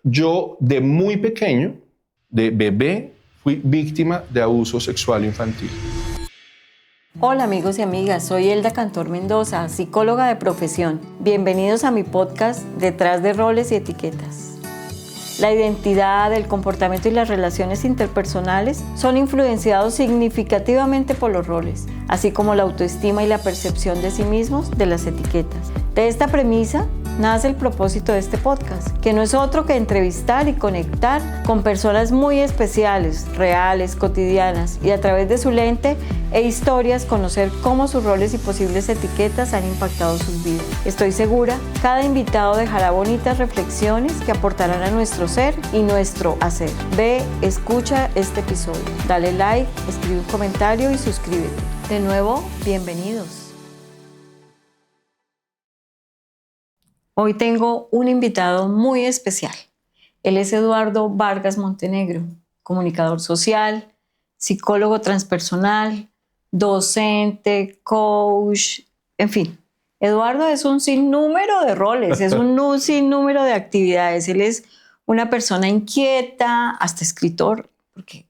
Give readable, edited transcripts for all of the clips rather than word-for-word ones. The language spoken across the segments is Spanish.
yo de muy pequeño, de bebé, fui víctima de abuso sexual infantil. Hola amigos y amigas, soy Elda Cantor Mendoza, psicóloga de profesión. Bienvenidos a mi podcast Detrás de Roles y Etiquetas. La identidad, el comportamiento y las relaciones interpersonales son influenciados significativamente por los roles, así como la autoestima y la percepción de sí mismos de las etiquetas. De esta premisa nace el propósito de este podcast, que no es otro que entrevistar y conectar con personas muy especiales, reales, cotidianas, y a través de su lente e historias conocer cómo sus roles y posibles etiquetas han impactado sus vidas. Estoy segura, cada invitado dejará bonitas reflexiones que aportarán a nuestro ser y nuestro hacer. Ve, escucha este episodio, dale like, escribe un comentario y suscríbete. De nuevo, bienvenidos. Hoy tengo un invitado muy especial. Él es Eduardo Vargas Montenegro, comunicador social, psicólogo transpersonal, docente, coach, en fin. Eduardo es un sinnúmero de roles, es un sinnúmero de actividades. Él es una persona inquieta, hasta escritor, porque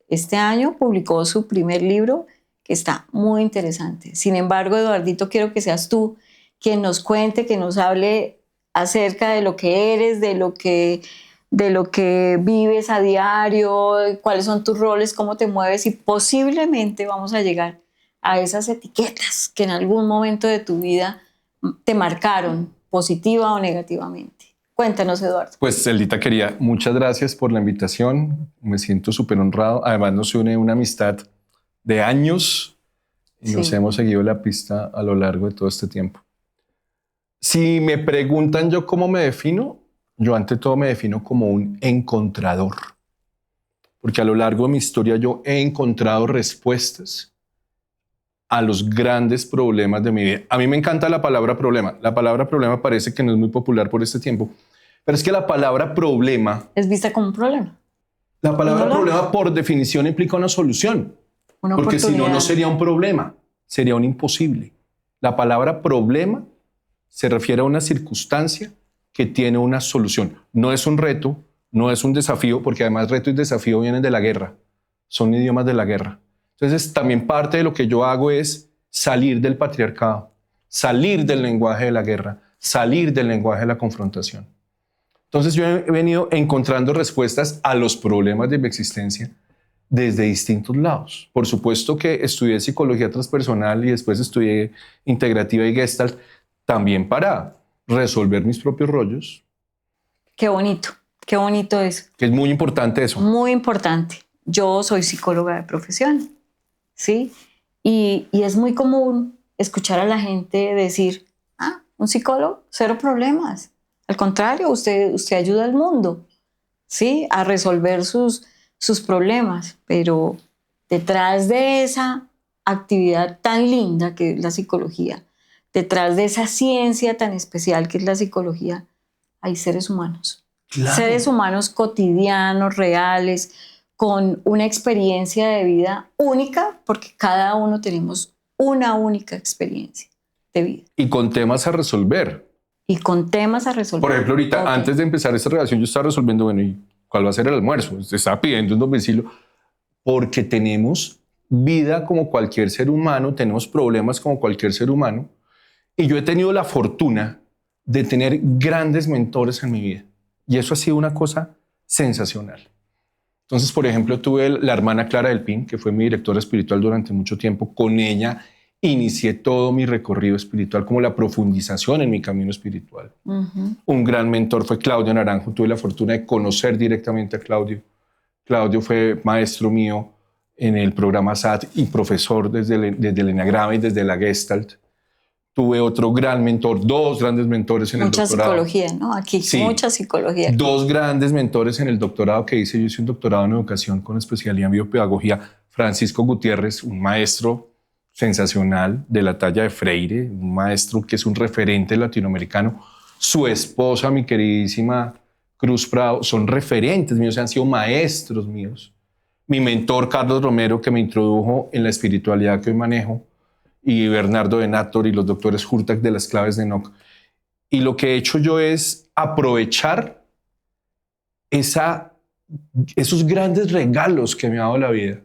este año publicó su primer libro que está muy interesante. Sin embargo, Eduardito, quiero que seas tú quien nos cuente, que nos hable acerca de lo que eres, de lo que vives a diario, cuáles son tus roles, cómo te mueves, y posiblemente vamos a llegar a esas etiquetas que en algún momento de tu vida te marcaron, positiva o negativamente. Cuéntanos, Eduardo. Pues, Eldita querida, muchas gracias por la invitación. Me siento súper honrado. Además, nos une una amistad de años y nos hemos seguido la pista a lo largo de todo este tiempo. Si me preguntan yo cómo me defino, yo ante todo me defino como un encontrador. Porque a lo largo de mi historia yo he encontrado respuestas a los grandes problemas de mi vida. A mí me encanta la palabra problema. La palabra problema parece que no es muy popular por este tiempo, pero es que la palabra problema es vista como un problema. La palabra problema por definición implica una solución. Porque si no, no sería un problema, sería un imposible. La palabra problema se refiere a una circunstancia que tiene una solución. No es un reto, no es un desafío, porque además reto y desafío vienen de la guerra, son idiomas de la guerra. Entonces también parte de lo que yo hago es salir del patriarcado, salir del lenguaje de la guerra, salir del lenguaje de la confrontación. Entonces yo he venido encontrando respuestas a los problemas de mi existencia desde distintos lados. Por supuesto que estudié psicología transpersonal y después estudié integrativa y Gestalt, también para resolver mis propios rollos. Qué bonito eso. Que es muy importante eso. Muy importante. Yo soy psicóloga de profesión, ¿sí? Y es muy común escuchar a la gente decir, un psicólogo, cero problemas. Al contrario, usted ayuda al mundo, ¿sí? A resolver sus problemas. Pero detrás de esa actividad tan linda que es la psicología, detrás de esa ciencia tan especial que es la psicología, hay seres humanos. Claro. Seres humanos cotidianos, reales, con una experiencia de vida única, porque cada uno tenemos una única experiencia de vida. Y con temas a resolver. Por ejemplo, ahorita, antes de empezar esta relación, yo estaba resolviendo, bueno, ¿y cuál va a ser el almuerzo? Se estaba pidiendo un domicilio, porque tenemos vida como cualquier ser humano, tenemos problemas como cualquier ser humano. Y yo he tenido la fortuna de tener grandes mentores en mi vida. Y eso ha sido una cosa sensacional. Entonces, por ejemplo, tuve la hermana Clara del Pin, que fue mi directora espiritual durante mucho tiempo. Con ella inicié todo mi recorrido espiritual, como la profundización en mi camino espiritual. Uh-huh. Un gran mentor fue Claudio Naranjo. Tuve la fortuna de conocer directamente a Claudio. Claudio fue maestro mío en el programa SAT y profesor desde el Enneagrama y desde la Gestalt. Tuve otro gran mentor, dos grandes mentores en el doctorado. Mucha psicología, ¿no? Aquí, sí, mucha psicología. Dos grandes mentores en el doctorado que hice. Yo hice un doctorado en educación con especialidad en biopedagogía. Francisco Gutiérrez, un maestro sensacional de la talla de Freire, un maestro que es un referente latinoamericano. Su esposa, mi queridísima Cruz Prado, son referentes míos, han sido maestros míos. Mi mentor, Carlos Romero, que me introdujo en la espiritualidad que hoy manejo, y Bernardo de Nator y los doctores Hurtak de las claves de Enoch. Y lo que he hecho yo es aprovechar esos grandes regalos que me ha dado la vida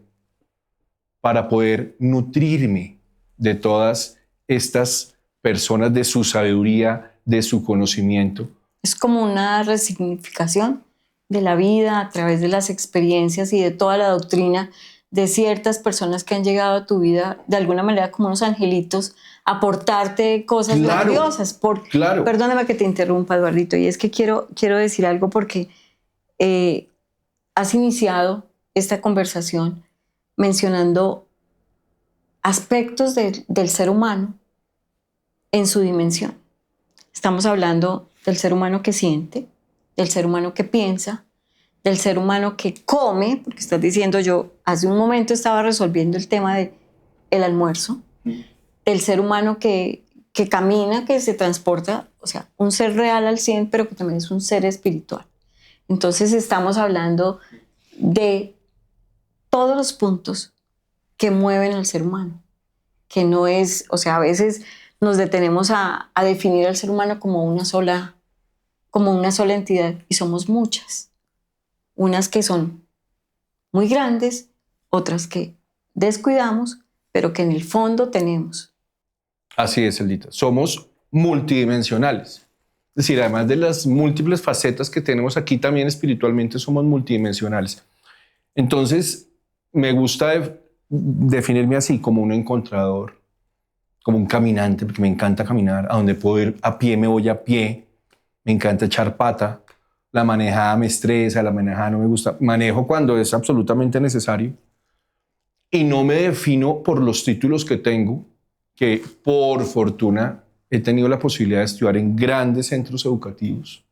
para poder nutrirme de todas estas personas, de su sabiduría, de su conocimiento. Es como una resignificación de la vida a través de las experiencias y de toda la doctrina de ciertas personas que han llegado a tu vida de alguna manera como unos angelitos a aportarte cosas maravillosas. Claro. Perdóname que te interrumpa, Eduardito, y es que quiero decir algo porque has iniciado esta conversación mencionando aspectos del ser humano en su dimensión. Estamos hablando del ser humano que siente, del ser humano que piensa, del ser humano que come, porque estás diciendo, yo hace un momento estaba resolviendo el tema del almuerzo, del ser humano que camina, que se transporta, o sea, un ser real al 100, pero que también es un ser espiritual. Entonces estamos hablando de todos los puntos que mueven al ser humano, que no es, o sea, a veces nos detenemos a definir al ser humano como una sola entidad, y somos muchas. Unas que son muy grandes, otras que descuidamos, pero que en el fondo tenemos. Así es, Eldita. Somos multidimensionales. Es decir, además de las múltiples facetas que tenemos aquí, también espiritualmente somos multidimensionales. Entonces, me gusta definirme así, como un encontrador, como un caminante, porque me encanta caminar. A donde puedo ir a pie, me voy a pie. Me encanta echar pata. La manejada me estresa, la manejada no me gusta. Manejo cuando es absolutamente necesario. Y no me defino por los títulos que tengo, que por fortuna he tenido la posibilidad de estudiar en grandes centros educativos.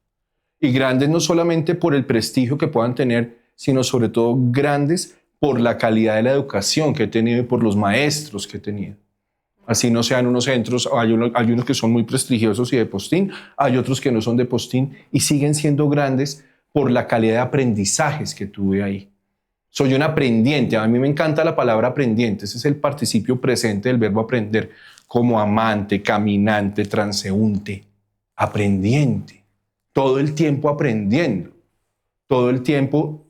Y grandes no solamente por el prestigio que puedan tener, sino sobre todo grandes por la calidad de la educación que he tenido y por los maestros que he tenido. Así no sean unos centros, hay unos que son muy prestigiosos y de postín, hay otros que no son de postín y siguen siendo grandes por la calidad de aprendizajes que tuve ahí. Soy un aprendiente, a mí me encanta la palabra aprendiente, ese es el participio presente del verbo aprender, como amante, caminante, transeúnte, aprendiente, todo el tiempo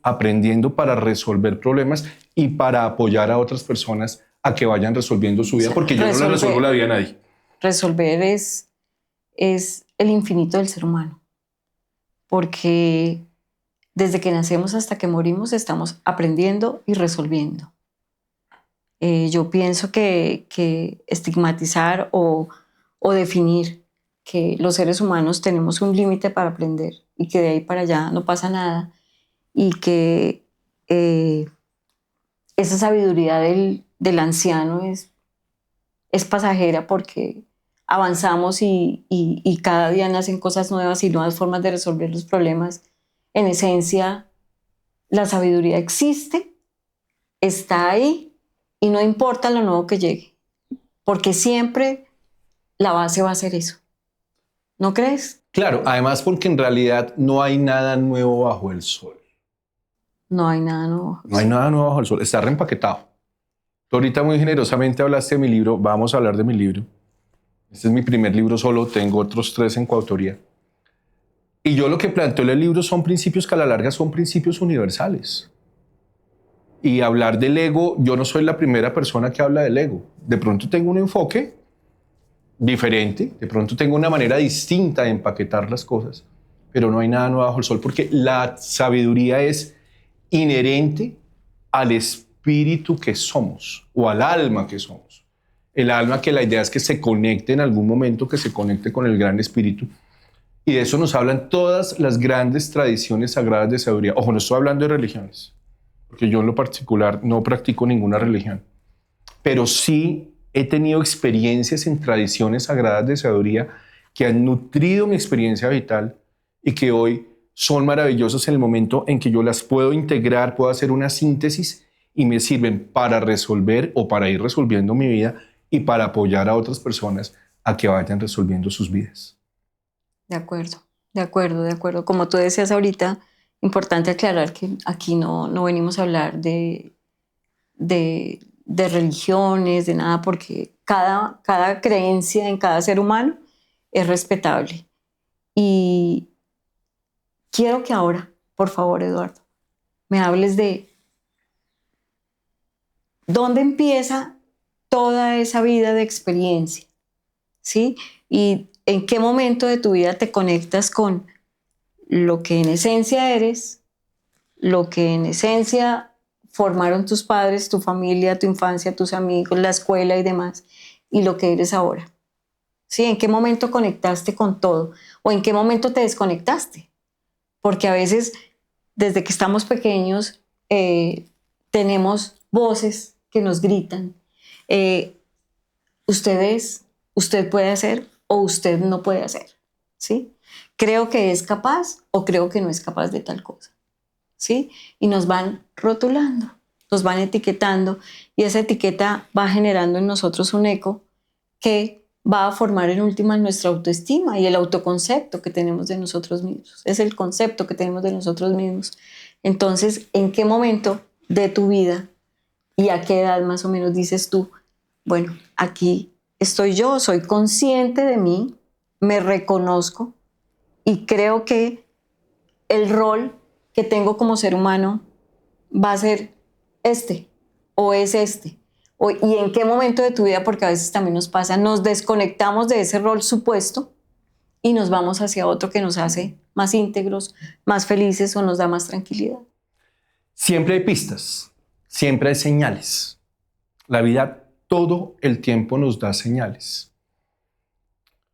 aprendiendo para resolver problemas y para apoyar a otras personas a que vayan resolviendo su vida, porque yo no le resuelvo la vida a nadie. Resolver es el infinito del ser humano, porque desde que nacemos hasta que morimos estamos aprendiendo y resolviendo. Yo pienso que estigmatizar o definir que los seres humanos tenemos un límite para aprender y que de ahí para allá no pasa nada y que esa sabiduría del anciano es pasajera porque avanzamos y cada día nacen cosas nuevas y nuevas formas de resolver los problemas. En esencia, la sabiduría existe, está ahí y no importa lo nuevo que llegue, porque siempre la base va a ser eso. ¿No crees? Claro, además porque en realidad no hay nada nuevo bajo el sol. No hay nada nuevo. No hay nada nuevo bajo el sol, está reempaquetado. Tú ahorita muy generosamente hablaste de mi libro, vamos a hablar de mi libro. Este es mi primer libro solo, tengo otros 3 en coautoría. Y yo lo que planteo en el libro son principios que a la larga son principios universales. Y hablar del ego, yo no soy la primera persona que habla del ego. De pronto tengo un enfoque diferente, de pronto tengo una manera distinta de empaquetar las cosas, pero no hay nada nuevo bajo el sol porque la sabiduría es inherente al espíritu que somos o al alma que somos. El alma, que la idea es que se conecte en algún momento, que se conecte con el gran espíritu. Y de eso nos hablan todas las grandes tradiciones sagradas de sabiduría. Ojo, no estoy hablando de religiones, porque yo en lo particular no practico ninguna religión, pero sí he tenido experiencias en tradiciones sagradas de sabiduría que han nutrido mi experiencia vital y que hoy son maravillosas en el momento en que yo las puedo integrar, puedo hacer una síntesis y me sirven para resolver o para ir resolviendo mi vida y para apoyar a otras personas a que vayan resolviendo sus vidas. De acuerdo. Como tú decías ahorita, importante aclarar que aquí no venimos a hablar de religiones, de nada, porque cada creencia en cada ser humano es respetable. Y quiero que ahora, por favor, Eduardo, me hables de dónde empieza toda esa vida de experiencia, ¿sí? Y en qué momento de tu vida te conectas con lo que en esencia eres, lo que en esencia formaron tus padres, tu familia, tu infancia, tus amigos, la escuela y demás, y lo que eres ahora. ¿Sí? ¿En qué momento conectaste con todo? ¿O en qué momento te desconectaste? Porque a veces, desde que estamos pequeños, tenemos voces que nos gritan. Usted puede hacer o usted no puede hacer. ¿Sí? Creo que es capaz o creo que no es capaz de tal cosa. ¿Sí? Y nos van rotulando, nos van etiquetando y esa etiqueta va generando en nosotros un eco que va a formar en última nuestra autoestima y el autoconcepto que tenemos de nosotros mismos. Es el concepto que tenemos de nosotros mismos. Entonces, ¿en qué momento de tu vida y a qué edad más o menos dices tú, bueno, aquí estoy yo, soy consciente de mí, me reconozco y creo que el rol que tengo como ser humano va a ser este o es este? ¿Y en qué momento de tu vida? Porque a veces también nos pasa, nos desconectamos de ese rol supuesto y nos vamos hacia otro que nos hace más íntegros, más felices o nos da más tranquilidad. Siempre hay pistas, siempre hay señales. La vida todo el tiempo nos da señales.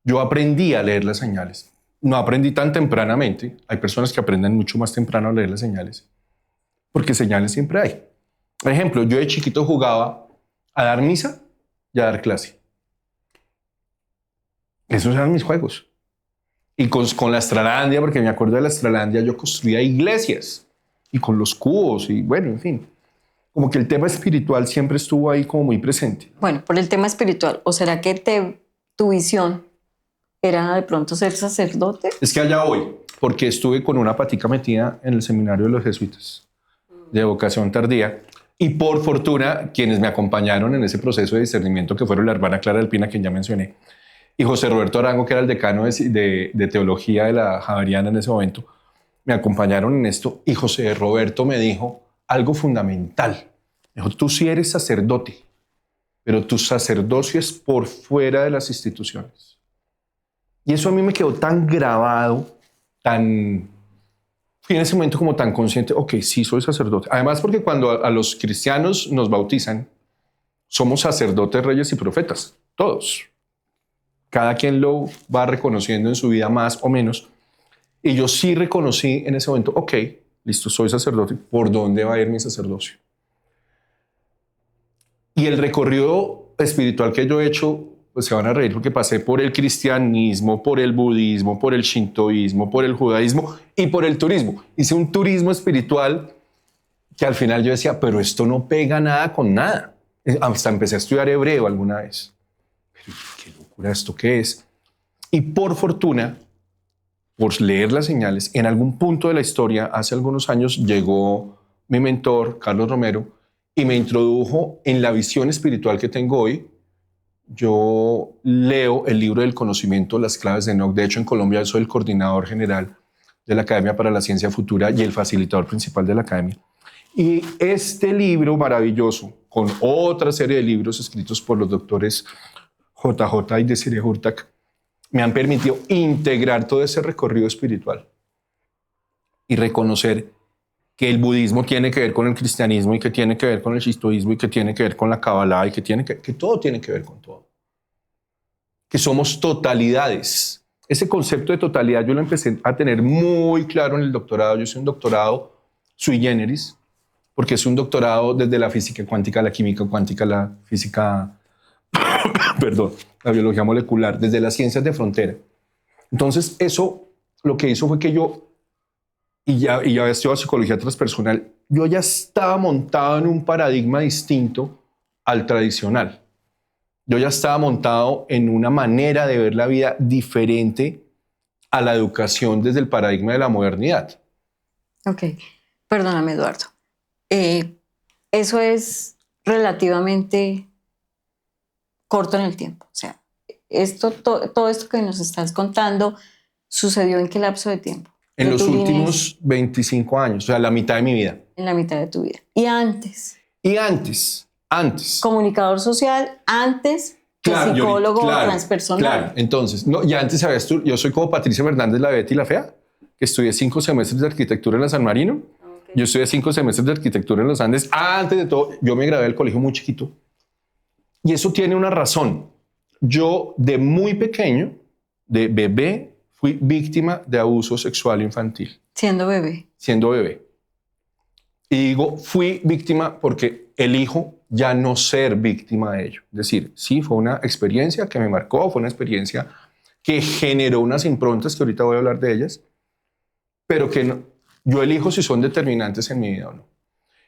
Yo aprendí a leer las señales. No aprendí tan tempranamente. Hay personas que aprenden mucho más temprano a leer las señales, porque señales siempre hay. Por ejemplo, yo de chiquito jugaba a dar misa y a dar clase. Esos eran mis juegos. Y con la Astralandia, porque me acuerdo de la Astralandia, yo construía iglesias y con los cubos y bueno, en fin. Como que el tema espiritual siempre estuvo ahí como muy presente. Bueno, por el tema espiritual, ¿o será que tu visión era de pronto ser sacerdote? Es que allá voy, porque estuve con una patica metida en el seminario de los jesuitas de vocación tardía. Y por fortuna, quienes me acompañaron en ese proceso de discernimiento, que fueron la hermana Clara Delpina, quien ya mencioné, y José Roberto Arango, que era el decano de teología de la Javeriana en ese momento, me acompañaron en esto. Y José Roberto me dijo algo fundamental. Me dijo, tú sí eres sacerdote, pero tu sacerdocio es por fuera de las instituciones. Y eso a mí me quedó tan grabado, fui en ese momento como tan consciente, ok, sí soy sacerdote. Además porque cuando a los cristianos nos bautizan, somos sacerdotes, reyes y profetas, todos. Cada quien lo va reconociendo en su vida más o menos. Y yo sí reconocí en ese momento, ok, listo, soy sacerdote, ¿por dónde va a ir mi sacerdocio? Y el recorrido espiritual que yo he hecho, pues se van a reír porque pasé por el cristianismo, por el budismo, por el shintoísmo, por el judaísmo y por el turismo. Hice un turismo espiritual que al final yo decía, pero esto no pega nada con nada. Hasta empecé a estudiar hebreo alguna vez. Pero qué locura, ¿esto qué es? Y por fortuna, por leer las señales, en algún punto de la historia, hace algunos años, llegó mi mentor, Carlos Romero, y me introdujo en la visión espiritual que tengo hoy. Yo leo el libro del conocimiento, Las claves de Enoch. De hecho, en Colombia soy el coordinador general de la Academia para la Ciencia Futura y el facilitador principal de la Academia. Y este libro maravilloso, con otra serie de libros escritos por los doctores JJ y Desiree Hurtak, me han permitido integrar todo ese recorrido espiritual y reconocer que el budismo tiene que ver con el cristianismo y que tiene que ver con el shintoísmo y que tiene que ver con la Kabbalah y que todo tiene que ver con todo. Que somos totalidades. Ese concepto de totalidad yo lo empecé a tener muy claro en el doctorado. Yo hice un doctorado sui generis, porque es un doctorado desde la física cuántica, la química cuántica, la física, la biología molecular, desde las ciencias de frontera. Entonces eso lo que hizo fue que yo, y ya había estudiado psicología transpersonal, yo ya estaba montado en un paradigma distinto al tradicional. Yo ya estaba montado en una manera de ver la vida diferente a la educación desde el paradigma de la modernidad. Ok, perdóname, Eduardo. Eso es relativamente corto en el tiempo. O sea, todo esto que nos estás contando, ¿sucedió en qué lapso de tiempo? En los últimos 25 años, o sea, la mitad de mi vida. En la mitad de tu vida. ¿Y antes? Y antes. Comunicador social, antes que psicólogo transpersonal. Claro, entonces, no, ya antes sabías tú, yo soy como Patricia Fernández, la Betty y la Fea, que estudié 5 semestres de arquitectura en la San Marino. Okay. Yo estudié 5 semestres de arquitectura en los Andes. Antes de todo, yo me gradué del colegio muy chiquito. Y eso tiene una razón. Yo, de muy pequeño, de bebé, fui víctima de abuso sexual infantil. Siendo bebé. Siendo bebé. Y digo, fui víctima porque elijo ya no ser víctima de ello. Es decir, sí, fue una experiencia que me marcó, fue una experiencia que generó unas improntas, que ahorita voy a hablar de ellas, pero que no, yo elijo si son determinantes en mi vida o no.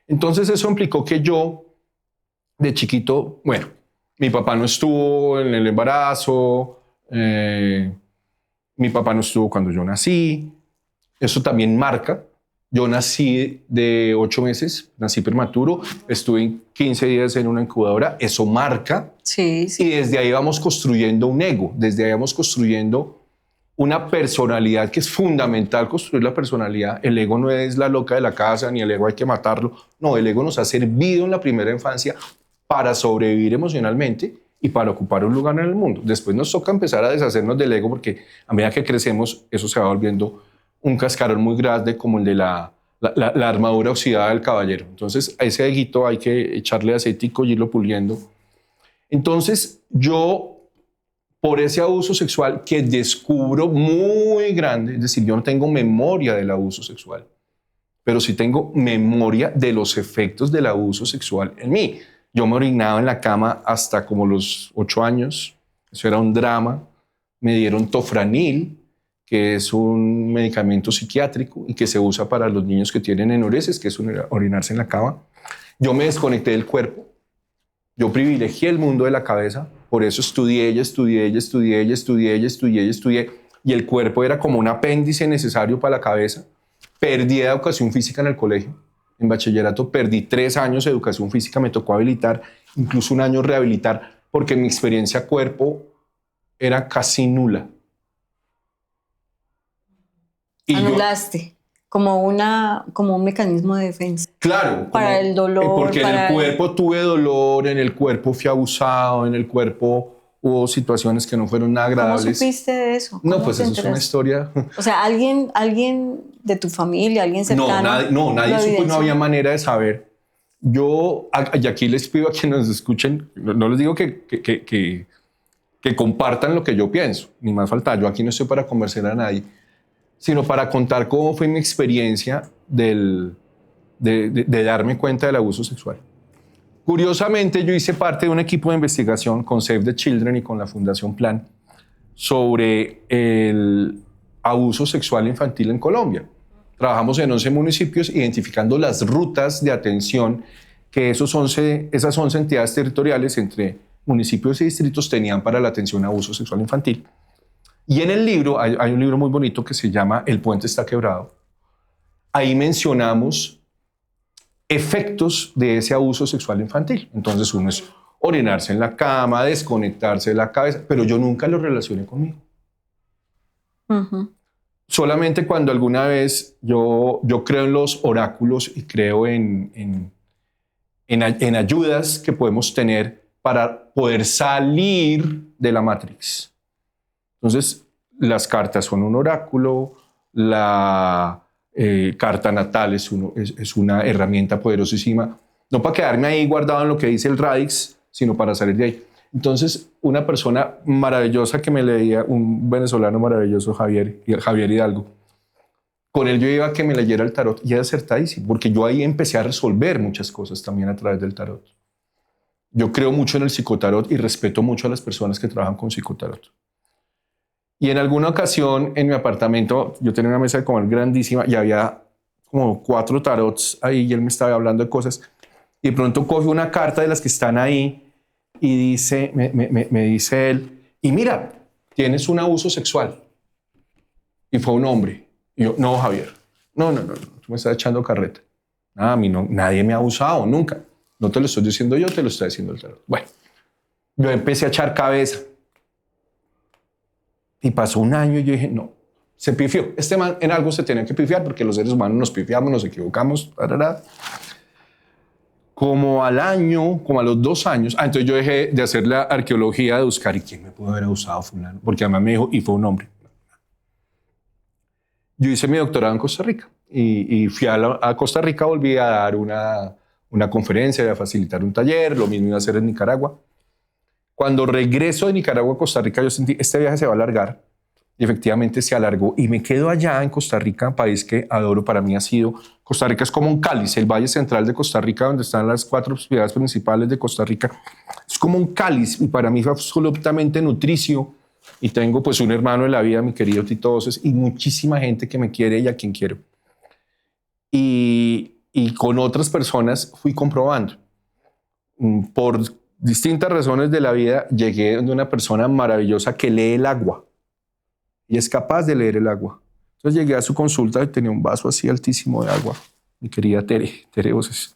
Entonces eso implicó que yo, de chiquito, bueno, mi papá no estuvo en el embarazo, mi papá no estuvo cuando yo nací, eso también marca. Yo nací de 8 meses, nací prematuro, estuve 15 días en una incubadora, eso marca. Sí. Y desde ahí vamos construyendo un ego, desde ahí vamos construyendo una personalidad que es fundamental construir la personalidad. El ego no es la loca de la casa, ni el ego hay que matarlo. No, el ego nos ha servido en la primera infancia para sobrevivir emocionalmente y para ocupar un lugar en el mundo. Después nos toca empezar a deshacernos del ego porque a medida que crecemos eso se va volviendo un cascarón muy grande como el de la armadura oxidada del caballero. Entonces a ese eguito hay que echarle aceitico y irlo puliendo. Entonces yo, por ese abuso sexual que descubro muy grande, es decir, yo no tengo memoria del abuso sexual, pero sí tengo memoria de los efectos del abuso sexual en mí. Yo me orinaba en la cama hasta como los 8 años, eso era un drama. Me dieron tofranil, que es un medicamento psiquiátrico y que se usa para los niños que tienen enuresis, que es orinarse en la cama. Yo me desconecté del cuerpo, yo privilegié el mundo de la cabeza, por eso estudié, y el cuerpo era como un apéndice necesario para la cabeza. Perdí educación física en el colegio, en bachillerato perdí 3 años de educación física, me tocó habilitar, incluso 1 año rehabilitar, porque mi experiencia cuerpo era casi nula. Y anulaste como un mecanismo de defensa. Claro. Para el dolor. Porque en el cuerpo tuve dolor, en el cuerpo fui abusado, en el cuerpo hubo situaciones que no fueron nada agradables. ¿Cómo supiste de eso? No, pues eso es una historia. O sea, alguien de tu familia, alguien cercano. No, nadie supo, no había manera de saber. Yo, y aquí les pido a quienes nos escuchen, no les digo que compartan lo que yo pienso, ni más falta. Yo aquí no estoy para convencer a nadie, sino para contar cómo fue mi experiencia de darme cuenta del abuso sexual. Curiosamente, yo hice parte de un equipo de investigación con Save the Children y con la Fundación Plan sobre el abuso sexual infantil en Colombia. Trabajamos en 11 municipios identificando las rutas de atención que esas 11 entidades territoriales entre municipios y distritos tenían para la atención a abuso sexual infantil. Y en el libro, hay un libro muy bonito que se llama El puente está quebrado. Ahí mencionamos efectos de ese abuso sexual infantil. Entonces uno es orinarse en la cama, desconectarse de la cabeza, pero yo nunca lo relacioné conmigo. Uh-huh. Solamente cuando alguna vez yo creo en los oráculos y creo en ayudas que podemos tener para poder salir de la Matrix. Entonces, las cartas son un oráculo, la carta natal es una herramienta poderosísima, no para quedarme ahí guardado en lo que dice el Radix, sino para salir de ahí. Entonces, una persona maravillosa que me leía, un venezolano maravilloso, Javier Hidalgo, con él yo iba a que me leyera el tarot y era acertadísimo, porque yo ahí empecé a resolver muchas cosas también a través del tarot. Yo creo mucho en el psicotarot y respeto mucho a las personas que trabajan con psicotarot. Y en alguna ocasión en mi apartamento yo tenía una mesa de comer grandísima y había como 4 tarots ahí y él me estaba hablando de cosas y de pronto coge una carta de las que están ahí y dice, me dice él, y mira, tienes un abuso sexual. Y fue un hombre. Y yo, no, Javier, no, tú me estás echando carreta. A mí no, nadie me ha abusado, nunca. No te lo estoy diciendo yo, te lo está diciendo el tarot. Bueno, yo empecé a echar cabeza. Y pasó un año y yo dije, no, se pifió. Este man en algo se tenía que pifiar porque los seres humanos nos pifiamos, nos equivocamos. Como al año, como a los 2 años, entonces yo dejé de hacer la arqueología de buscar y quién me pudo haber abusado fulano, porque además me dijo, y fue un hombre. Yo hice mi doctorado en Costa Rica y fui a Costa Rica, volví a dar una conferencia, a facilitar un taller, lo mismo iba a hacer en Nicaragua. Cuando regreso de Nicaragua a Costa Rica, yo sentí, este viaje se va a alargar, y efectivamente se alargó, y me quedo allá en Costa Rica, país que adoro, para mí ha sido, Costa Rica es como un cáliz, el valle central de Costa Rica, donde están las 4 ciudades principales de Costa Rica, es como un cáliz, y para mí fue absolutamente nutricio, y tengo pues un hermano en la vida, mi querido Tito Voces, y muchísima gente que me quiere y a quien quiero. Y con otras personas fui comprobando. Por distintas razones de la vida, llegué donde una persona maravillosa que lee el agua y es capaz de leer el agua. Entonces llegué a su consulta y tenía un vaso así altísimo de agua, mi querida Tere Voces.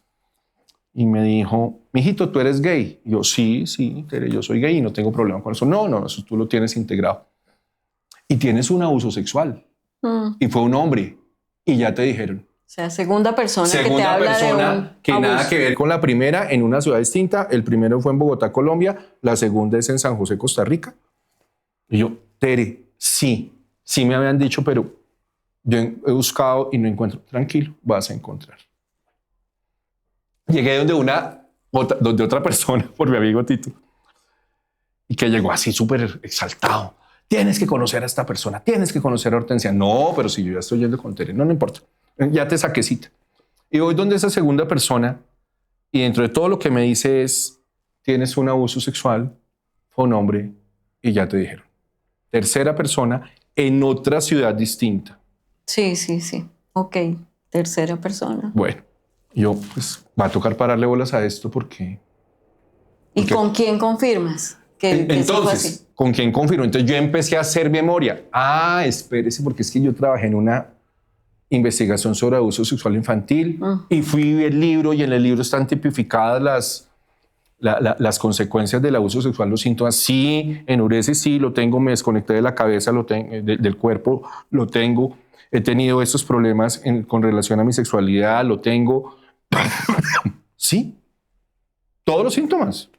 Y me dijo, mijito, ¿tú eres gay? Y yo, sí, Tere, yo soy gay y no tengo problema con eso. No, eso tú lo tienes integrado. Y tienes un abuso sexual. Y fue un hombre. Y ya te dijeron. O sea, segunda persona que te habla de un que abuso. Nada que ver con la primera, en una ciudad distinta. El primero fue en Bogotá, Colombia. La segunda es en San José, Costa Rica. Y yo, Tere, sí me habían dicho, pero yo he buscado y no encuentro. Tranquilo, vas a encontrar. Llegué donde otra persona, por mi amigo Tito, y que llegó así súper exaltado. Tienes que conocer a esta persona, tienes que conocer a Hortensia. No, pero si yo ya estoy yendo con Tere, no importa. Ya te saqué cita. Y voy donde esa segunda persona, y dentro de todo lo que me dice es, tienes un abuso sexual, fue un hombre, y ya te dijeron. Tercera persona, en otra ciudad distinta. Sí. Ok, tercera persona. Bueno, yo pues va a tocar pararle bolas a esto porque... ¿Y con quién confirmas? Entonces, ¿con quién confirmo? Entonces yo empecé a hacer memoria. Espérese, porque es que yo trabajé en una investigación sobre abuso sexual infantil y fui el libro, y en el libro están tipificadas las consecuencias del abuso sexual, los síntomas. Sí, enurece, sí, lo tengo, me desconecté de la cabeza, del cuerpo, lo tengo. He tenido estos problemas con relación a mi sexualidad, lo tengo. Sí, todos los síntomas.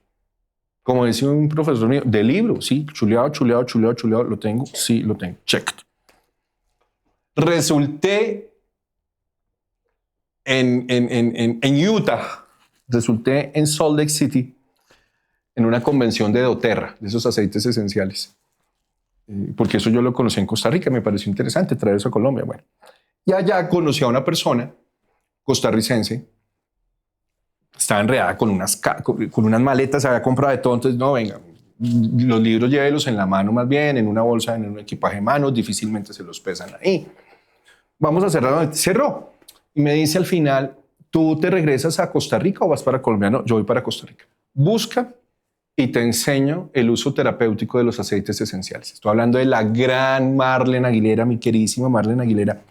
Como decía un profesor mío, del libro, sí, chuleado, lo tengo, sí, lo tengo, check. Resulté en Utah, resulté en Salt Lake City, en una convención de doTERRA, de esos aceites esenciales. Porque eso yo lo conocí en Costa Rica, me pareció interesante traer eso a Colombia. Bueno, y allá conocí a una persona costarricense. Estaba enredada con unas maletas, se había comprado de todo, entonces no, venga, los libros llévelos en la mano más bien, en una bolsa, en un equipaje de manos, difícilmente se los pesan ahí. Vamos a cerrar. Cerró. Y me dice al final, ¿tú te regresas a Costa Rica o vas para Colombia? No, yo voy para Costa Rica. Busca y te enseño el uso terapéutico de los aceites esenciales. Estoy hablando de la gran Marlene Aguilera, mi queridísima Marlene Aguilera,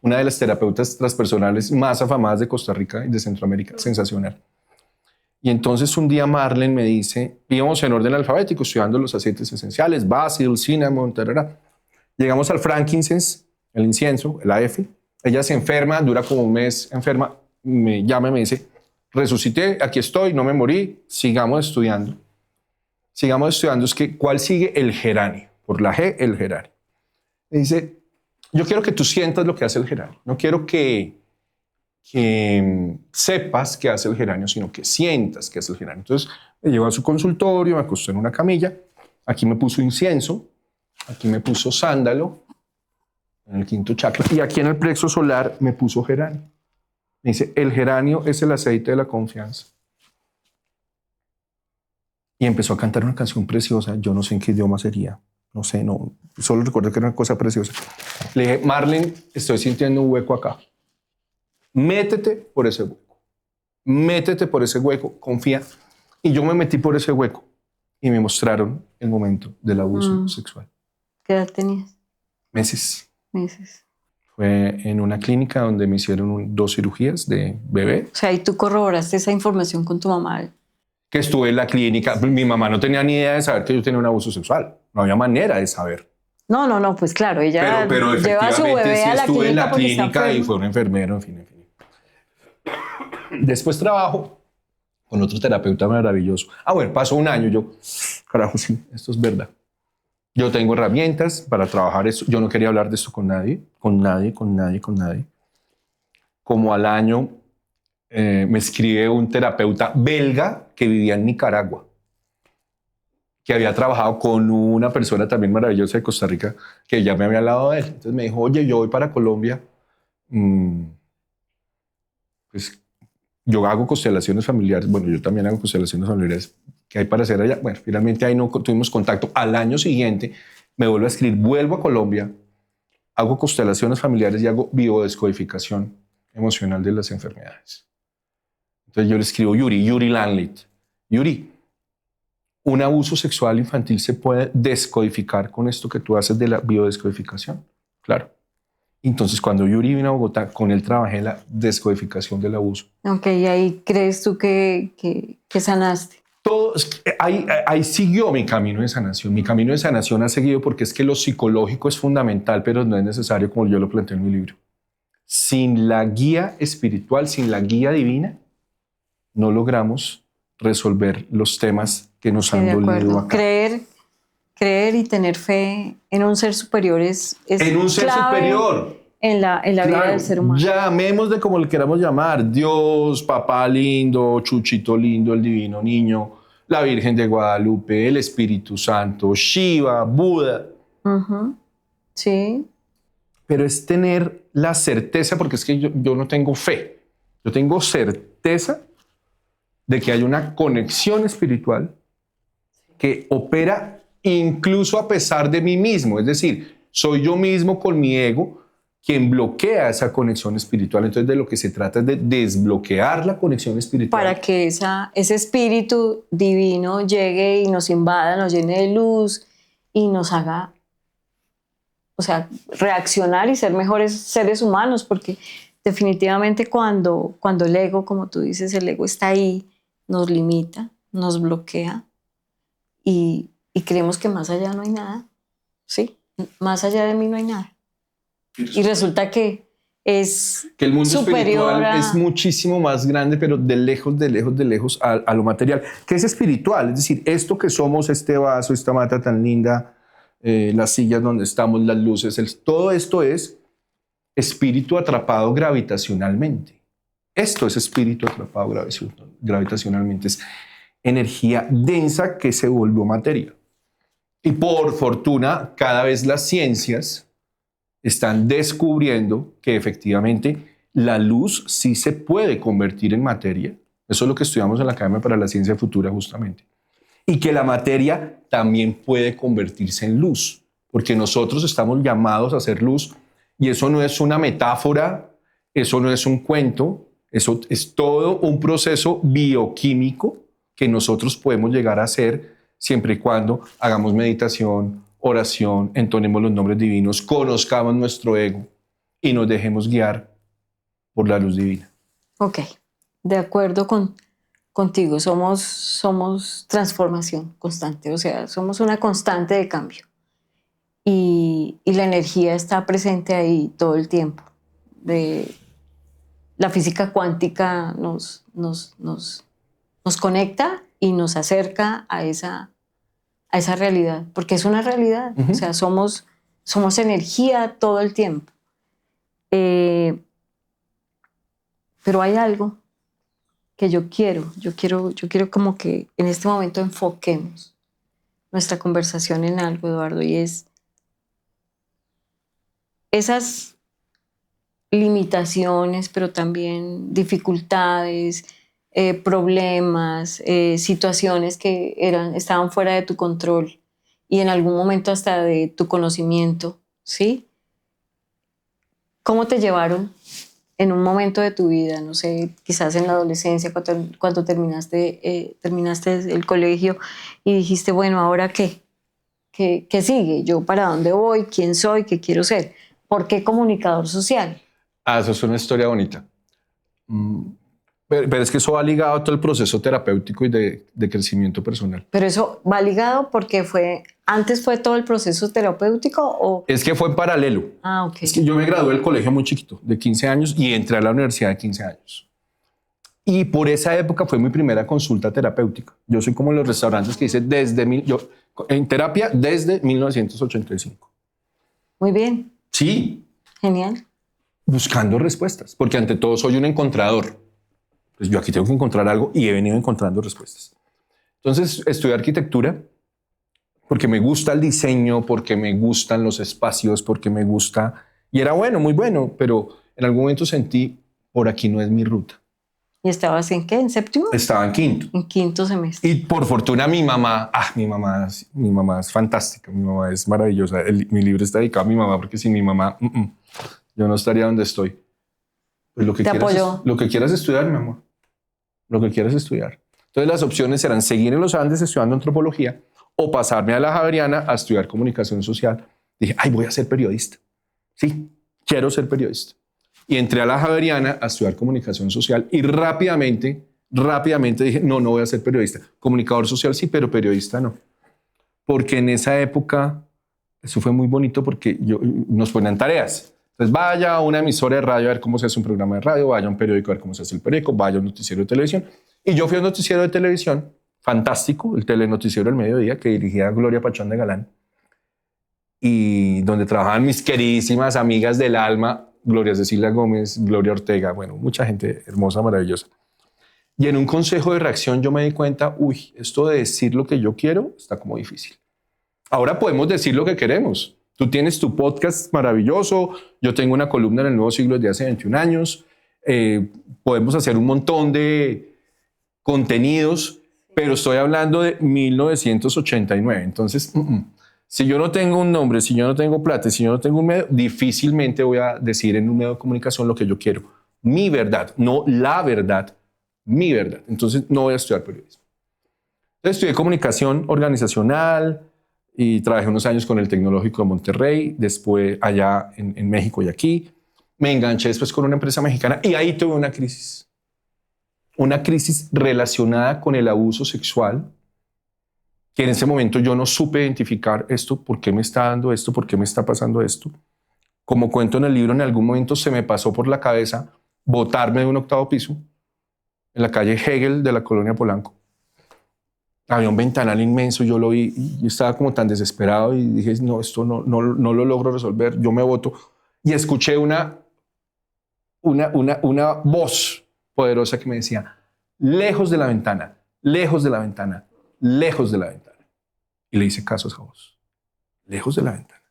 una de las terapeutas transpersonales más afamadas de Costa Rica y de Centroamérica, sensacional. Y entonces un día Marlene me dice, íbamos en orden alfabético estudiando los aceites esenciales, basil, cinnamon, tarara. Llegamos al frankincense, el incienso, el AF. Ella se enferma, dura como un mes enferma, me llama y me dice, resucité, aquí estoy, no me morí, sigamos estudiando. Sigamos estudiando, es que ¿cuál sigue? El geranio, por la G, el geranio. Me dice, yo quiero que tú sientas lo que hace el geranio. No quiero que sepas qué hace el geranio, sino que sientas qué hace el geranio. Entonces me llevó a su consultorio, me acostó en una camilla. Aquí me puso incienso, aquí me puso sándalo, en el quinto chakra, y aquí en el plexo solar me puso geranio. Me dice, el geranio es el aceite de la confianza. Y empezó a cantar una canción preciosa. Yo no sé en qué idioma sería. No sé, solo recuerdo que era una cosa preciosa. Le dije, Marlene, estoy sintiendo un hueco acá. Métete por ese hueco. Métete por ese hueco, confía. Y yo me metí por ese hueco y me mostraron el momento del abuso sexual. ¿Qué edad tenías? Meses. Fue en una clínica donde me hicieron 2 cirugías de bebé. O sea, y tú corroboraste esa información con tu mamá. Que estuve en la clínica. Mi mamá no tenía ni idea de saber que yo tenía un abuso sexual. No había manera de saber. No, pues claro, ella pero lleva a su bebé sí a la estuve en clínica la porque está clínica y enfermo. fue un enfermero, en fin. Después trabajo con otro terapeuta maravilloso. Bueno, pasó un año, yo, carajo, sí, esto es verdad. Yo tengo herramientas para trabajar esto. Yo no quería hablar de esto con nadie. Como al año me escribe un terapeuta belga que vivía en Nicaragua, que había trabajado con una persona también maravillosa de Costa Rica, que ya me había hablado de él. Entonces me dijo, oye, yo voy para Colombia. Pues yo hago constelaciones familiares. Bueno, yo también hago constelaciones familiares. ¿Qué hay para hacer allá? Bueno, finalmente ahí no tuvimos contacto. Al año siguiente me vuelvo a escribir, vuelvo a Colombia, hago constelaciones familiares y hago biodescodificación emocional de las enfermedades. Entonces yo le escribo Yuri Lanlit. Yuri, ¿un abuso sexual infantil se puede descodificar con esto que tú haces de la biodescodificación? Claro. Entonces, cuando Yuri vino a Bogotá, con él trabajé la descodificación del abuso. Ok, y ahí crees tú que sanaste. Ahí siguió mi camino de sanación. Mi camino de sanación ha seguido porque es que lo psicológico es fundamental, pero no es necesario como yo lo planteé en mi libro. Sin la guía espiritual, sin la guía divina, no logramos resolver los temas que nos han dolido acá. Creer y tener fe en un ser superior es en un ser superior en la vida del ser humano. Llamemos de como le queramos llamar, Dios, papá lindo, Chuchito lindo, el divino niño, la Virgen de Guadalupe, el Espíritu Santo, Shiva, Buda. Sí. Pero es tener la certeza, porque es que yo no tengo fe, yo tengo certeza de que hay una conexión espiritual que opera incluso a pesar de mí mismo. Es decir, soy yo mismo con mi ego quien bloquea esa conexión espiritual. Entonces de lo que se trata es de desbloquear la conexión espiritual. Para que ese espíritu divino llegue y nos invada, nos llene de luz y nos haga, reaccionar y ser mejores seres humanos, porque definitivamente cuando el ego, como tú dices, el ego está ahí, nos limita, nos bloquea y creemos que más allá no hay nada. Sí, más allá de mí no hay nada. Y resulta que es que el mundo superior espiritual es muchísimo más grande, pero de lejos a lo material, que es espiritual. Es decir, esto que somos, este vaso, esta mata tan linda, las sillas donde estamos, las luces, todo esto es espíritu atrapado gravitacionalmente. Esto es espíritu atrapado gravitacionalmente. Es energía densa que se volvió materia. Y por fortuna, cada vez las ciencias están descubriendo que efectivamente la luz sí se puede convertir en materia. Eso es lo que estudiamos en la Academia para la Ciencia Futura justamente. Y que la materia también puede convertirse en luz, porque nosotros estamos llamados a hacer luz y eso no es una metáfora, eso no es un cuento, eso es todo un proceso bioquímico que nosotros podemos llegar a hacer siempre y cuando hagamos meditación, oración, entonemos los nombres divinos, conozcamos nuestro ego y nos dejemos guiar por la luz divina. Ok, de acuerdo contigo, somos transformación constante, o sea, somos una constante de cambio y la energía está presente ahí todo el tiempo. La física cuántica nos conecta y nos acerca a esa realidad, porque es una realidad. O sea, somos energía todo el tiempo. Pero hay algo que yo quiero como que en este momento enfoquemos nuestra conversación en algo, Eduardo, y es esas limitaciones, pero también dificultades, problemas, situaciones que estaban fuera de tu control y en algún momento hasta de tu conocimiento, ¿sí? ¿Cómo te llevaron en un momento de tu vida? No sé, quizás en la adolescencia, cuando terminaste el colegio y dijiste, bueno, ¿ahora qué? ¿Qué sigue? ¿Yo para dónde voy? ¿Quién soy? ¿Qué quiero ser? ¿Por qué comunicador social? Eso es una historia bonita. Pero es que eso va ligado a todo el proceso terapéutico y de crecimiento personal. Pero eso va ligado porque fue ¿Antes fue todo el proceso terapéutico o...? Es que fue en paralelo. Ah, ok. Es que yo me gradué del colegio muy chiquito, de 15 años, y entré a la universidad de 15 años. Y por esa época fue mi primera consulta terapéutica. Yo soy como los restaurantes que dice en terapia desde 1985. Muy bien. Sí. Genial. Buscando respuestas, porque ante todo soy un encontrador. Pues yo aquí tengo que encontrar algo y he venido encontrando respuestas. Entonces estudié arquitectura porque me gusta el diseño, porque me gustan los espacios, porque me gusta... Y era bueno, muy bueno, pero en algún momento sentí, por aquí no es mi ruta. ¿Y estabas en qué? ¿En séptimo? Estaba en quinto. En quinto semestre. Y por fortuna mi mamá es fantástica, mi mamá es maravillosa. Mi libro está dedicado a mi mamá porque sin mi mamá yo no estaría donde estoy. Pues ¿Te apoyó? Lo que quieras estudiar, mi amor. Lo que quieras estudiar. Entonces las opciones eran seguir en los Andes estudiando antropología o pasarme a la Javeriana a estudiar comunicación social. Dije, voy a ser periodista. Sí, quiero ser periodista. Y entré a la Javeriana a estudiar comunicación social y rápidamente dije, no voy a ser periodista. Comunicador social sí, pero periodista no. Porque en esa época, eso fue muy bonito porque nos ponían tareas. Entonces vaya a una emisora de radio a ver cómo se hace un programa de radio, vaya a un periódico a ver cómo se hace el periódico, vaya a un noticiero de televisión. Y yo fui a un noticiero de televisión fantástico, el telenoticiero del mediodía, que dirigía Gloria Pachón de Galán, y donde trabajaban mis queridísimas amigas del alma, Gloria Cecilia Gómez, Gloria Ortega, bueno, mucha gente hermosa, maravillosa. Y en un consejo de reacción yo me di cuenta, esto de decir lo que yo quiero está como difícil. Ahora podemos decir lo que queremos. Tú tienes tu podcast maravilloso, yo tengo una columna en El Nuevo Siglo desde hace 21 años, podemos hacer un montón de contenidos, pero estoy hablando de 1989. Entonces, si yo no tengo un nombre, si yo no tengo plata, si yo no tengo un medio, difícilmente voy a decir en un medio de comunicación lo que yo quiero. Mi verdad, no la verdad, mi verdad. Entonces, no voy a estudiar periodismo. Entonces, estudié comunicación organizacional y trabajé unos años con el Tecnológico de Monterrey, después allá en México y aquí. Me enganché después con una empresa mexicana y ahí tuve una crisis. Una crisis relacionada con el abuso sexual, que en ese momento yo no supe identificar esto, por qué me está dando esto, por qué me está pasando esto. Como cuento en el libro, en algún momento se me pasó por la cabeza botarme de un 8º piso en la calle Hegel de la colonia Polanco. Había un ventanal inmenso, yo lo vi y estaba como tan desesperado y dije, no, esto no lo logro resolver, yo me boto. Y escuché una voz poderosa que me decía, lejos de la ventana, lejos de la ventana, lejos de la ventana. Y le hice caso a esa voz, lejos de la ventana.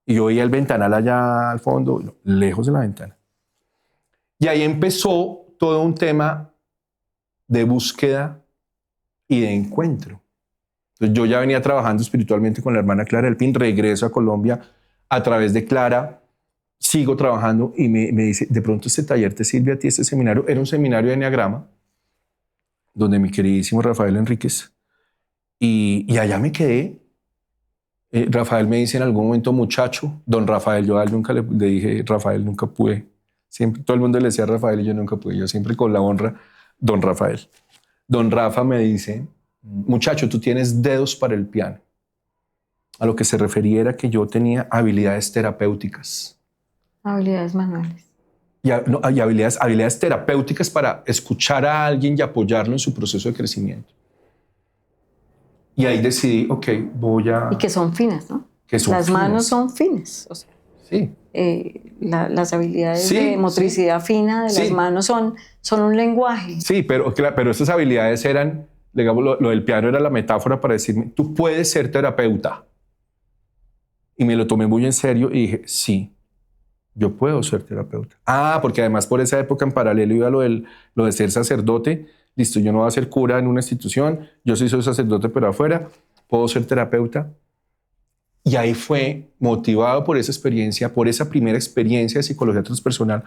Y yo oía el ventanal allá al fondo, lejos de la ventana. Y ahí empezó todo un tema de búsqueda y de encuentro. Entonces yo ya venía trabajando espiritualmente con la hermana Clara del Pin, regreso a Colombia a través de Clara, sigo trabajando y me dice, de pronto este taller te sirve a ti, este seminario. Era un seminario de Enneagrama, donde mi queridísimo Rafael Enríquez, y allá me quedé. Rafael me dice en algún momento, muchacho, don Rafael, yo a él nunca le dije, Rafael, nunca pude. Siempre, todo el mundo le decía Rafael y yo nunca pude, yo siempre con la honra, don Rafael. Don Rafa me dice, muchacho, tú tienes dedos para el piano. A lo que se refería era que yo tenía habilidades terapéuticas. Habilidades manuales. Y habilidades terapéuticas para escuchar a alguien y apoyarlo en su proceso de crecimiento. Y ahí decidí, voy a... Y que son finas, ¿no? Que son las finas. manos son finas. O sea, sí. Las habilidades de motricidad fina de las manos son un lenguaje. Sí, pero esas habilidades eran, digamos, lo del piano era la metáfora para decirme, tú puedes ser terapeuta. Y me lo tomé muy en serio y dije, sí, yo puedo ser terapeuta. Porque además por esa época en paralelo iba lo de ser sacerdote. Listo, yo no voy a ser cura en una institución, yo sí soy sacerdote pero afuera, puedo ser terapeuta. Y ahí fue motivado por esa experiencia, por esa primera experiencia de psicología transpersonal,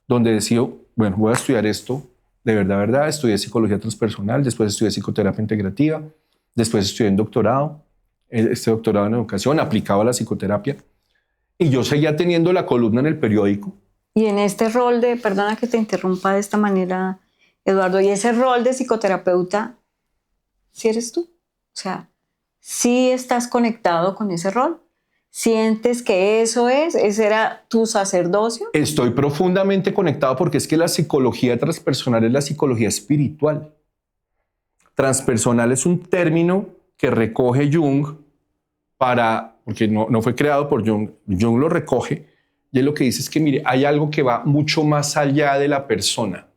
donde decido, bueno, voy a estudiar esto de verdad. Estudié psicología transpersonal, después estudié psicoterapia integrativa, después estudié un doctorado, este doctorado en educación aplicado a la psicoterapia. Y yo seguía teniendo la columna en el periódico. Y en este rol de, perdona que te interrumpa de esta manera, Eduardo, y ese rol de psicoterapeuta, ¿sí eres tú? O sea, ¿Sí estás conectado con ese rol? ¿Sientes que ese era tu sacerdocio? Estoy profundamente conectado porque es que la psicología transpersonal es la psicología espiritual. Transpersonal es un término que recoge Jung porque no fue creado por Jung. Jung lo recoge y él lo que dice es que, mire, hay algo que va mucho más allá de la persona.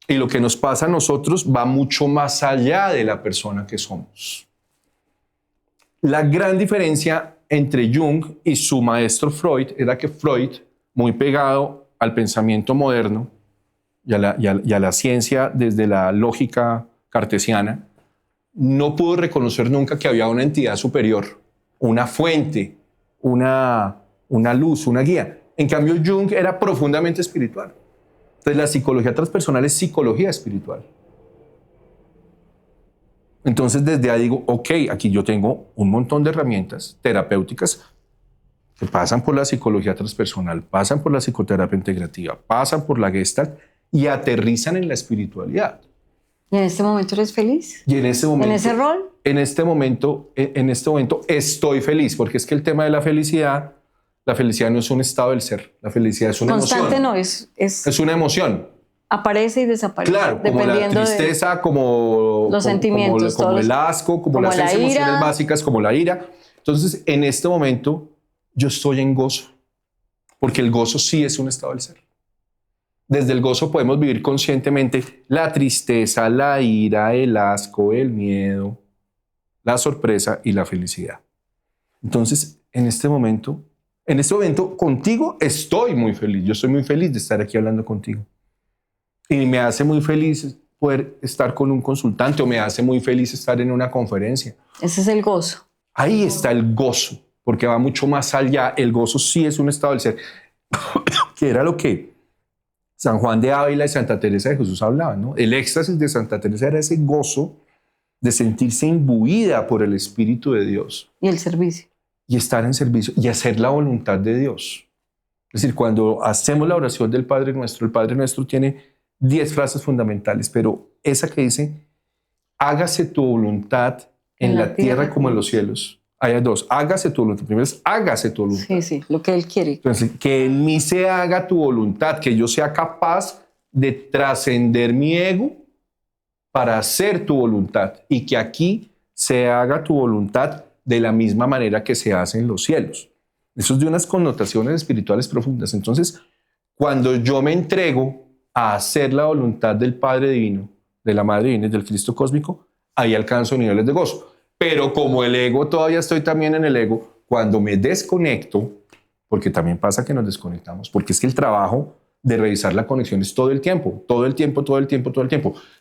Y lo que nos pasa a nosotros va mucho más allá de la persona que somos. La gran diferencia entre Jung y su maestro Freud era que Freud, muy pegado al pensamiento moderno y a la ciencia desde la lógica cartesiana, no pudo reconocer nunca que había una entidad superior, una fuente, una luz, una guía. En cambio, Jung era profundamente espiritual. Entonces, la psicología transpersonal es psicología espiritual. Entonces, desde ahí digo, ok, aquí yo tengo un montón de herramientas terapéuticas que pasan por la psicología transpersonal, pasan por la psicoterapia integrativa, pasan por la Gestalt y aterrizan en la espiritualidad. ¿Y en este momento eres feliz? Y en ese momento, ¿En ese rol? En este momento estoy feliz, porque es que el tema de la felicidad no es un estado del ser, la felicidad es una Constante emoción. No, es una emoción. Aparece y desaparece. Claro, como la tristeza, como los sentimientos, como el asco, como las 6 emociones básicas, como la ira. Entonces, en este momento, yo estoy en gozo, porque el gozo sí es un estado del ser. Desde el gozo podemos vivir conscientemente la tristeza, la ira, el asco, el miedo, la sorpresa y la felicidad. Entonces, en este momento contigo estoy muy feliz. Yo estoy muy feliz de estar aquí hablando contigo. Y me hace muy feliz poder estar con un consultante o me hace muy feliz estar en una conferencia. Ese es el gozo. Ahí está el gozo, porque va mucho más allá. El gozo sí es un estado del ser, que era lo que San Juan de Ávila y Santa Teresa de Jesús hablaban, ¿no? El éxtasis de Santa Teresa era ese gozo de sentirse imbuida por el Espíritu de Dios. Y el servicio. Y estar en servicio y hacer la voluntad de Dios. Es decir, cuando hacemos la oración del Padre Nuestro, el Padre Nuestro tiene 10 frases fundamentales, pero esa que dice, hágase tu voluntad en la tierra como en los cielos. Hay 2, hágase tu voluntad. Primero es, hágase tu voluntad. Sí, lo que Él quiere. Entonces, que en mí se haga tu voluntad, que yo sea capaz de trascender mi ego para hacer tu voluntad y que aquí se haga tu voluntad de la misma manera que se hace en los cielos. Eso es de unas connotaciones espirituales profundas. Entonces, cuando yo me entrego a hacer la voluntad del Padre Divino, de la Madre Divina y del Cristo Cósmico, ahí alcanzo niveles de gozo. Pero como el ego, todavía estoy también en el ego, cuando me desconecto, porque también pasa que nos desconectamos, porque es que el trabajo de revisar la conexión es todo el tiempo.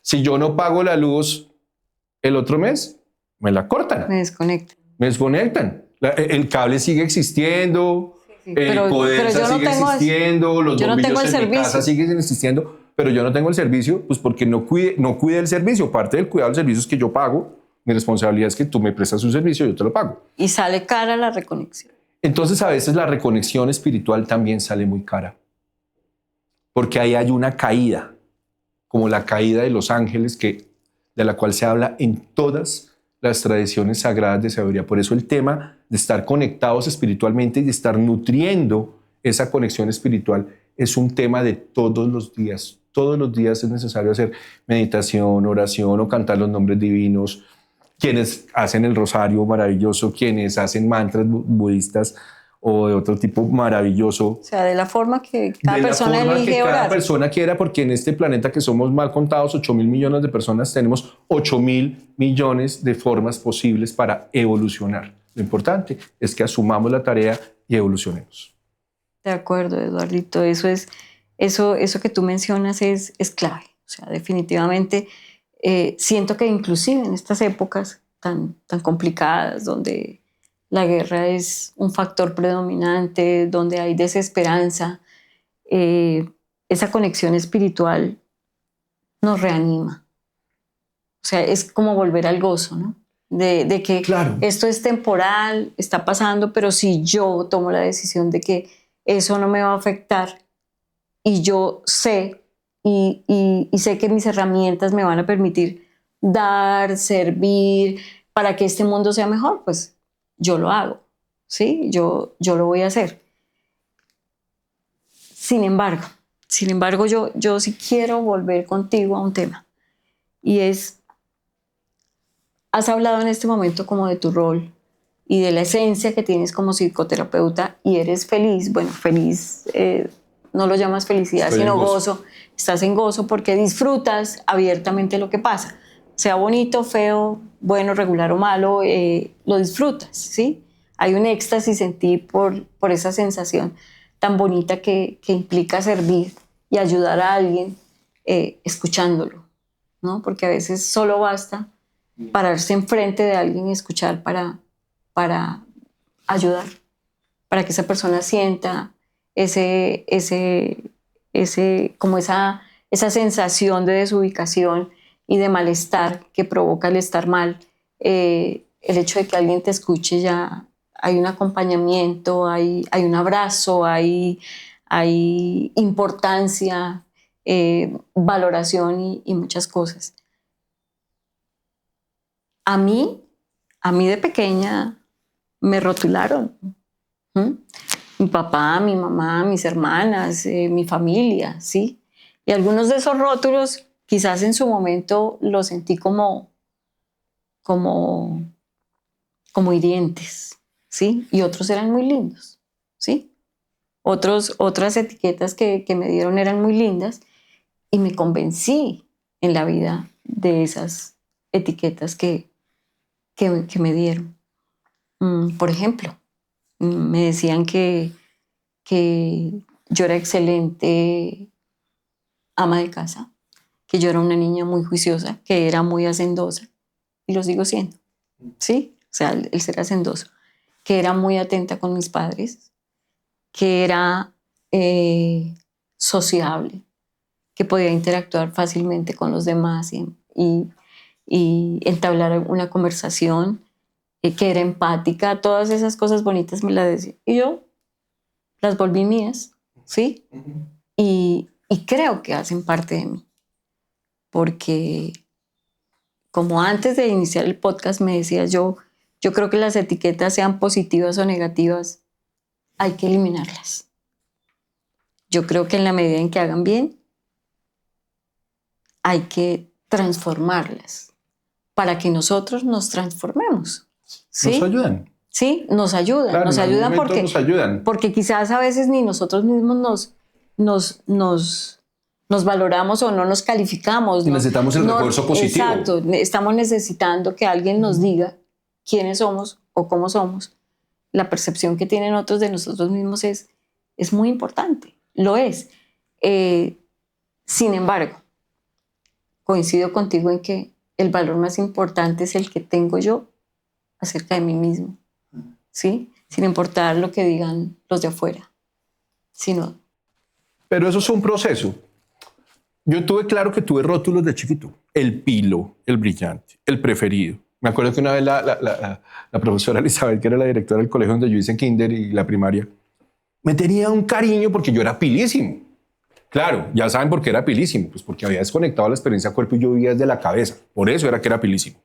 Si yo no pago la luz el otro mes, me la cortan. Me desconectan. El cable sigue existiendo, el poder sigue existiendo, los bombillos en mi casa siguen existiendo, pero yo no tengo el servicio, pues porque no cuide el servicio. Parte del cuidado del servicio es que yo pago. Mi responsabilidad es que tú me prestas un servicio y yo te lo pago. Y sale cara la reconexión. Entonces, a veces la reconexión espiritual también sale muy cara, porque ahí hay una caída, como la caída de los ángeles, de la cual se habla en todas las tradiciones sagradas de sabiduría. Por eso el tema de estar conectados espiritualmente y de estar nutriendo esa conexión espiritual es un tema de todos los días. Todos los días es necesario hacer meditación, oración o cantar los nombres divinos. Quienes hacen el rosario maravilloso, quienes hacen mantras budistas o de otro tipo maravilloso. O sea, de la forma que cada persona elige orar. Cada persona quiera, porque en este planeta que somos mal contados, 8.000 millones de personas, tenemos 8.000 millones de formas posibles para evolucionar. Lo importante es que asumamos la tarea y evolucionemos. De acuerdo, Eduardito. Eso que tú mencionas es clave. O sea, definitivamente siento que inclusive en estas épocas tan complicadas, donde la guerra es un factor predominante, donde hay desesperanza, esa conexión espiritual nos reanima. O sea, es como volver al gozo, ¿no? De que claro, esto es temporal, está pasando, pero si yo tomo la decisión de que eso no me va a afectar y yo sé y sé que mis herramientas me van a permitir dar, servir, para que este mundo sea mejor, pues yo lo hago, ¿sí? Yo lo voy a hacer. Sin embargo, yo sí quiero volver contigo a un tema. Y es, has hablado en este momento como de tu rol y de la esencia que tienes como psicoterapeuta y eres feliz. Bueno, feliz, no lo llamas felicidad, sino gozo. Estás en gozo porque disfrutas abiertamente lo que pasa. Sea bonito, feo, bueno, regular o malo, lo disfrutas, ¿sí? Hay un éxtasis en ti por esa sensación tan bonita que implica servir y ayudar a alguien escuchándolo, ¿no? Porque a veces solo basta pararse enfrente de alguien y escuchar para ayudar, para que esa persona sienta como esa sensación de desubicación y de malestar que provoca el estar mal. El hecho de que alguien te escuche, ya hay un acompañamiento, hay un abrazo, hay importancia, valoración y muchas cosas. A mí de pequeña me rotularon. Mi papá, mi mamá, mis hermanas, mi familia, ¿sí? Y algunos de esos rótulos quizás en su momento los sentí como hirientes, ¿sí? Y otros eran muy lindos, ¿sí? Otras etiquetas que me dieron eran muy lindas y me convencí en la vida de esas etiquetas que me dieron. Por ejemplo, me decían que yo era excelente ama de casa, que yo era una niña muy juiciosa, que era muy hacendosa, y lo sigo siendo, ¿sí? O sea, el ser hacendoso, que era muy atenta con mis padres, que era sociable, que podía interactuar fácilmente con los demás y entablar una conversación, que era empática. Todas esas cosas bonitas me las decía. Y yo las volví mías, ¿sí? Y creo que hacen parte de mí. Porque, como antes de iniciar el podcast me decías, yo creo que las etiquetas, sean positivas o negativas, hay que eliminarlas. Yo creo que en la medida en que hagan bien, hay que transformarlas para que nosotros nos transformemos. ¿Sí? Nos ayudan. Sí, nos ayudan. Claro, nos ayudan porque nos ayudan. Porque quizás a veces ni nosotros mismos nos valoramos o no nos calificamos. Y necesitamos el refuerzo positivo. Exacto. Estamos necesitando que alguien nos diga quiénes somos o cómo somos. La percepción que tienen otros de nosotros mismos es muy importante. Lo es. Sin embargo, coincido contigo en que el valor más importante es el que tengo yo acerca de mí mismo, ¿sí? Sin importar lo que digan los de afuera, sino... Pero eso es un proceso. Yo tuve claro que tuve rótulos de chiquito. El pilo, el brillante, el preferido. Me acuerdo que una vez la profesora Elizabeth, que era la directora del colegio donde yo hice kinder y la primaria, me tenía un cariño porque yo era pilísimo. Claro, ya saben por qué era pilísimo. Pues porque había desconectado la experiencia cuerpo y yo vivía desde la cabeza. Por eso era que era pilísimo.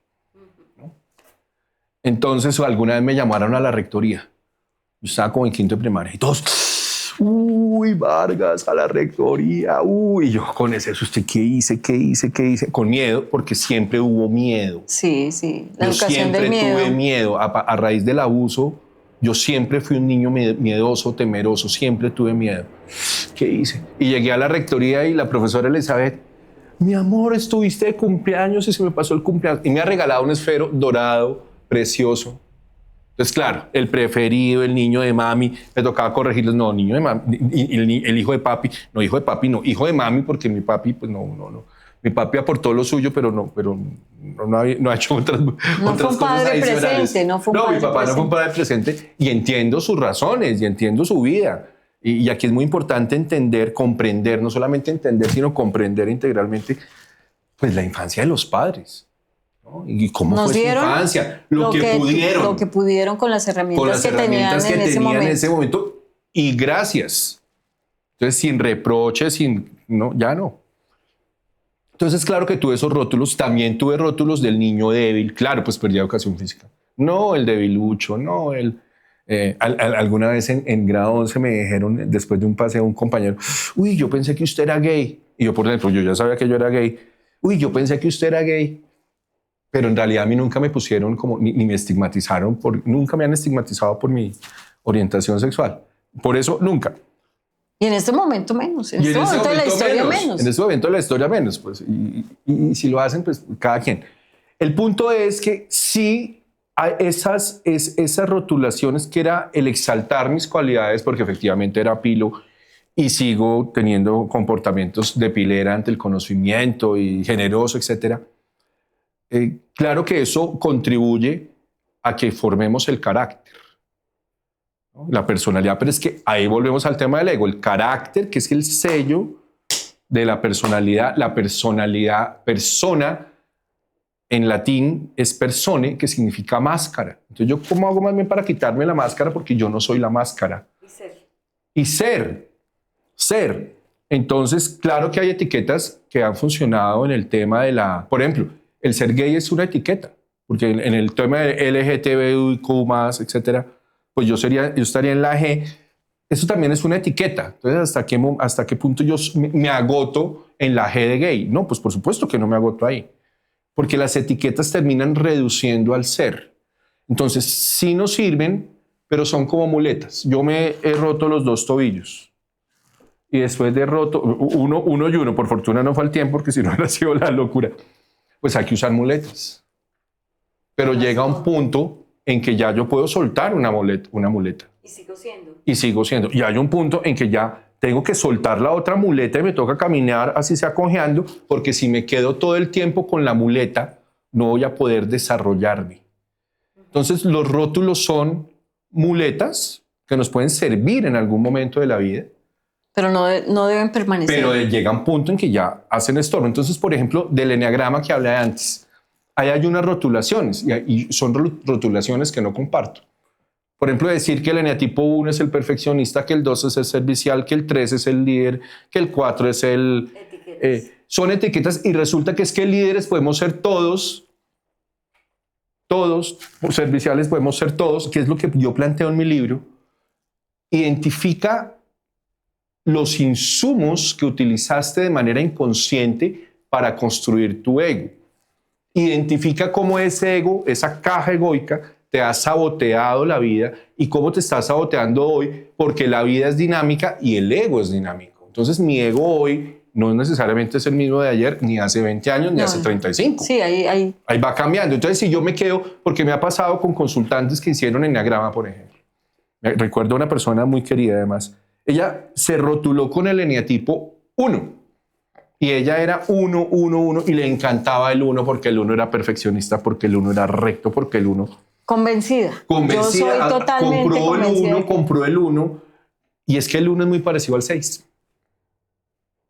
¿No? Entonces, alguna vez me llamaron a la rectoría. Yo estaba como en quinto de primaria y todos, uy, Vargas, a la rectoría, uy. Y yo con ese susto, ¿qué hice? Con miedo, porque siempre hubo miedo. Sí, la educación del miedo. Yo siempre tuve miedo. A raíz del abuso, yo siempre fui un niño miedoso, temeroso, siempre tuve miedo. ¿Qué hice? Y llegué a la rectoría y la profesora Elizabeth, mi amor, estuviste de cumpleaños y se me pasó el cumpleaños. Y me ha regalado un esfero dorado, precioso. Entonces, claro, el preferido, el niño de mami, me tocaba corregirles, no, niño de mami, el hijo de papi, no, hijo de mami, porque mi papi, pues no. Mi papi aportó lo suyo, pero no ha hecho otras cosas adicionales. No fue un padre presente. Mi papá no fue un padre presente y entiendo sus razones y entiendo su vida. Y aquí es muy importante entender, comprender, no solamente entender, sino comprender integralmente, pues, la infancia de los padres. ¿No? Y cómo nos fue su infancia, lo que pudieron con las herramientas que tenían en ese momento. Y gracias. Entonces, sin reproches, ya no. Entonces, claro que tuve esos rótulos. También tuve rótulos del niño débil. Claro, pues perdí educación física. No, el debilucho, no, alguna vez en grado 11 me dijeron, después de un paseo, un compañero, uy, yo pensé que usted era gay. Y yo, por ejemplo, yo ya sabía que yo era gay. Uy, yo pensé que usted era gay. Pero en realidad a mí nunca me pusieron como, ni me estigmatizaron, nunca me han estigmatizado por mi orientación sexual. Por eso, nunca. Y en este momento menos, en este momento de la historia menos. En este momento de la historia menos, pues. Y si lo hacen, pues cada quien. El punto es que sí hay esas rotulaciones que era el exaltar mis cualidades, porque efectivamente era pilo y sigo teniendo comportamientos de pilera ante el conocimiento y generoso, etcétera. Claro que eso contribuye a que formemos el carácter, ¿no? La personalidad, pero es que ahí volvemos al tema del ego, el carácter, que es el sello de la personalidad. La personalidad, persona, en latín es persone, que significa máscara. Entonces, ¿yo cómo hago más bien para quitarme la máscara? Porque yo no soy la máscara. Y ser. Entonces, claro que hay etiquetas que han funcionado en el tema de la... Por ejemplo, el ser gay es una etiqueta, porque en el tema de LGTBIQ+, etcétera, pues yo estaría en la G. Eso también es una etiqueta. Entonces, ¿hasta qué punto yo me agoto en la G de gay? No, pues por supuesto que no me agoto ahí, porque las etiquetas terminan reduciendo al ser. Entonces, sí nos sirven, pero son como muletas. Yo me he roto los 2 tobillos. Y después de roto, uno y uno, por fortuna no fue al tiempo, porque si no hubiera sido la locura. Pues hay que usar muletas. Pero llega un punto en que ya yo puedo soltar una muleta. Y sigo siendo. Y hay un punto en que ya tengo que soltar la otra muleta y me toca caminar así sea cojeando, porque si me quedo todo el tiempo con la muleta, no voy a poder desarrollarme. Entonces, los rótulos son muletas que nos pueden servir en algún momento de la vida. Pero no deben permanecer. Pero llega un punto en que ya hacen estorbo. Entonces, por ejemplo, del eneagrama que hablé antes, ahí hay unas rotulaciones y son rotulaciones que no comparto. Por ejemplo, decir que el eneatipo 1 es el perfeccionista, que el 2 es el servicial, que el 3 es el líder, que el 4 es el... son etiquetas y resulta que es que líderes podemos ser todos, serviciales podemos ser todos, que es lo que yo planteo en mi libro. Identifica los insumos que utilizaste de manera inconsciente para construir tu ego. Identifica cómo ese ego, esa caja egoica, te ha saboteado la vida y cómo te está saboteando hoy, porque la vida es dinámica y el ego es dinámico. Entonces, mi ego hoy no necesariamente es el mismo de ayer, ni hace 20 años, ni hace 35. Sí, ahí va cambiando. Entonces, si yo me quedo, porque me ha pasado con consultantes que hicieron eneagrama, por ejemplo. Recuerdo a una persona muy querida, además. Ella se rotuló con el eneatipo 1 y ella era 1 y le encantaba el 1 porque el 1 era perfeccionista, porque el 1 era recto, porque el 1... Convencida. Yo soy totalmente convencida. Compró el 1 y es que el 1 es muy parecido al 6.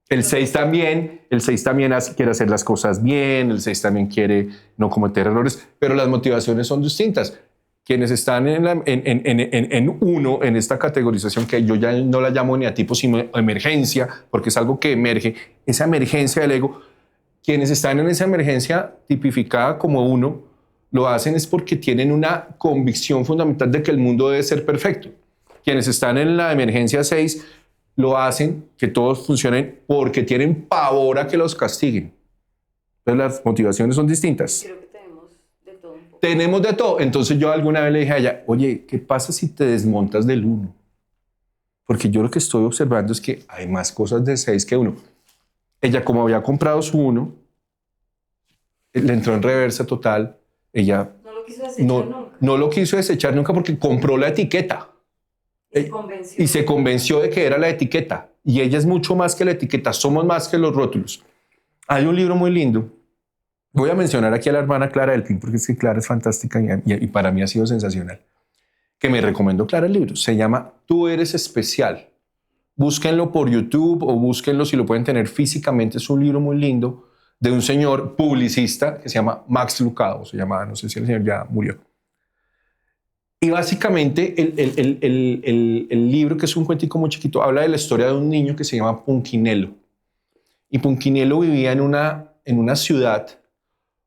El 6 también quiere hacer las cosas bien, el 6 también quiere no cometer errores, pero las motivaciones son distintas. Quienes están en 1, en esta categorización que yo ya no la llamo eneatipo, sino emergencia, porque es algo que emerge, esa emergencia del ego, quienes están en esa emergencia tipificada como 1, lo hacen es porque tienen una convicción fundamental de que el mundo debe ser perfecto. Quienes están en la emergencia 6 lo hacen, que todos funcionen, porque tienen pavor a que los castiguen. Entonces las motivaciones son distintas. Tenemos de todo. Entonces yo alguna vez le dije a ella, oye, ¿qué pasa si te desmontas del 1? Porque yo lo que estoy observando es que hay más cosas de 6 que 1. Ella, como había comprado su 1, le entró en reversa total. Ella no lo quiso desechar nunca porque compró la etiqueta. Y se convenció de que era la etiqueta. Y ella es mucho más que la etiqueta. Somos más que los rótulos. Hay un libro muy lindo. Voy a mencionar aquí a la hermana Clara Delpín, porque es que Clara es fantástica y para mí ha sido sensacional. Que me recomendó Clara el libro. Se llama Tú eres especial. Búsquenlo por YouTube o búsquenlo si lo pueden tener físicamente. Es un libro muy lindo de un señor publicista que se llama Max Lucado. Se llamaba, no sé si el señor ya murió. Y básicamente el libro, que es un cuentico muy chiquito, habla de la historia de un niño que se llama Punquinelo. Y Punquinelo vivía en una en una ciudad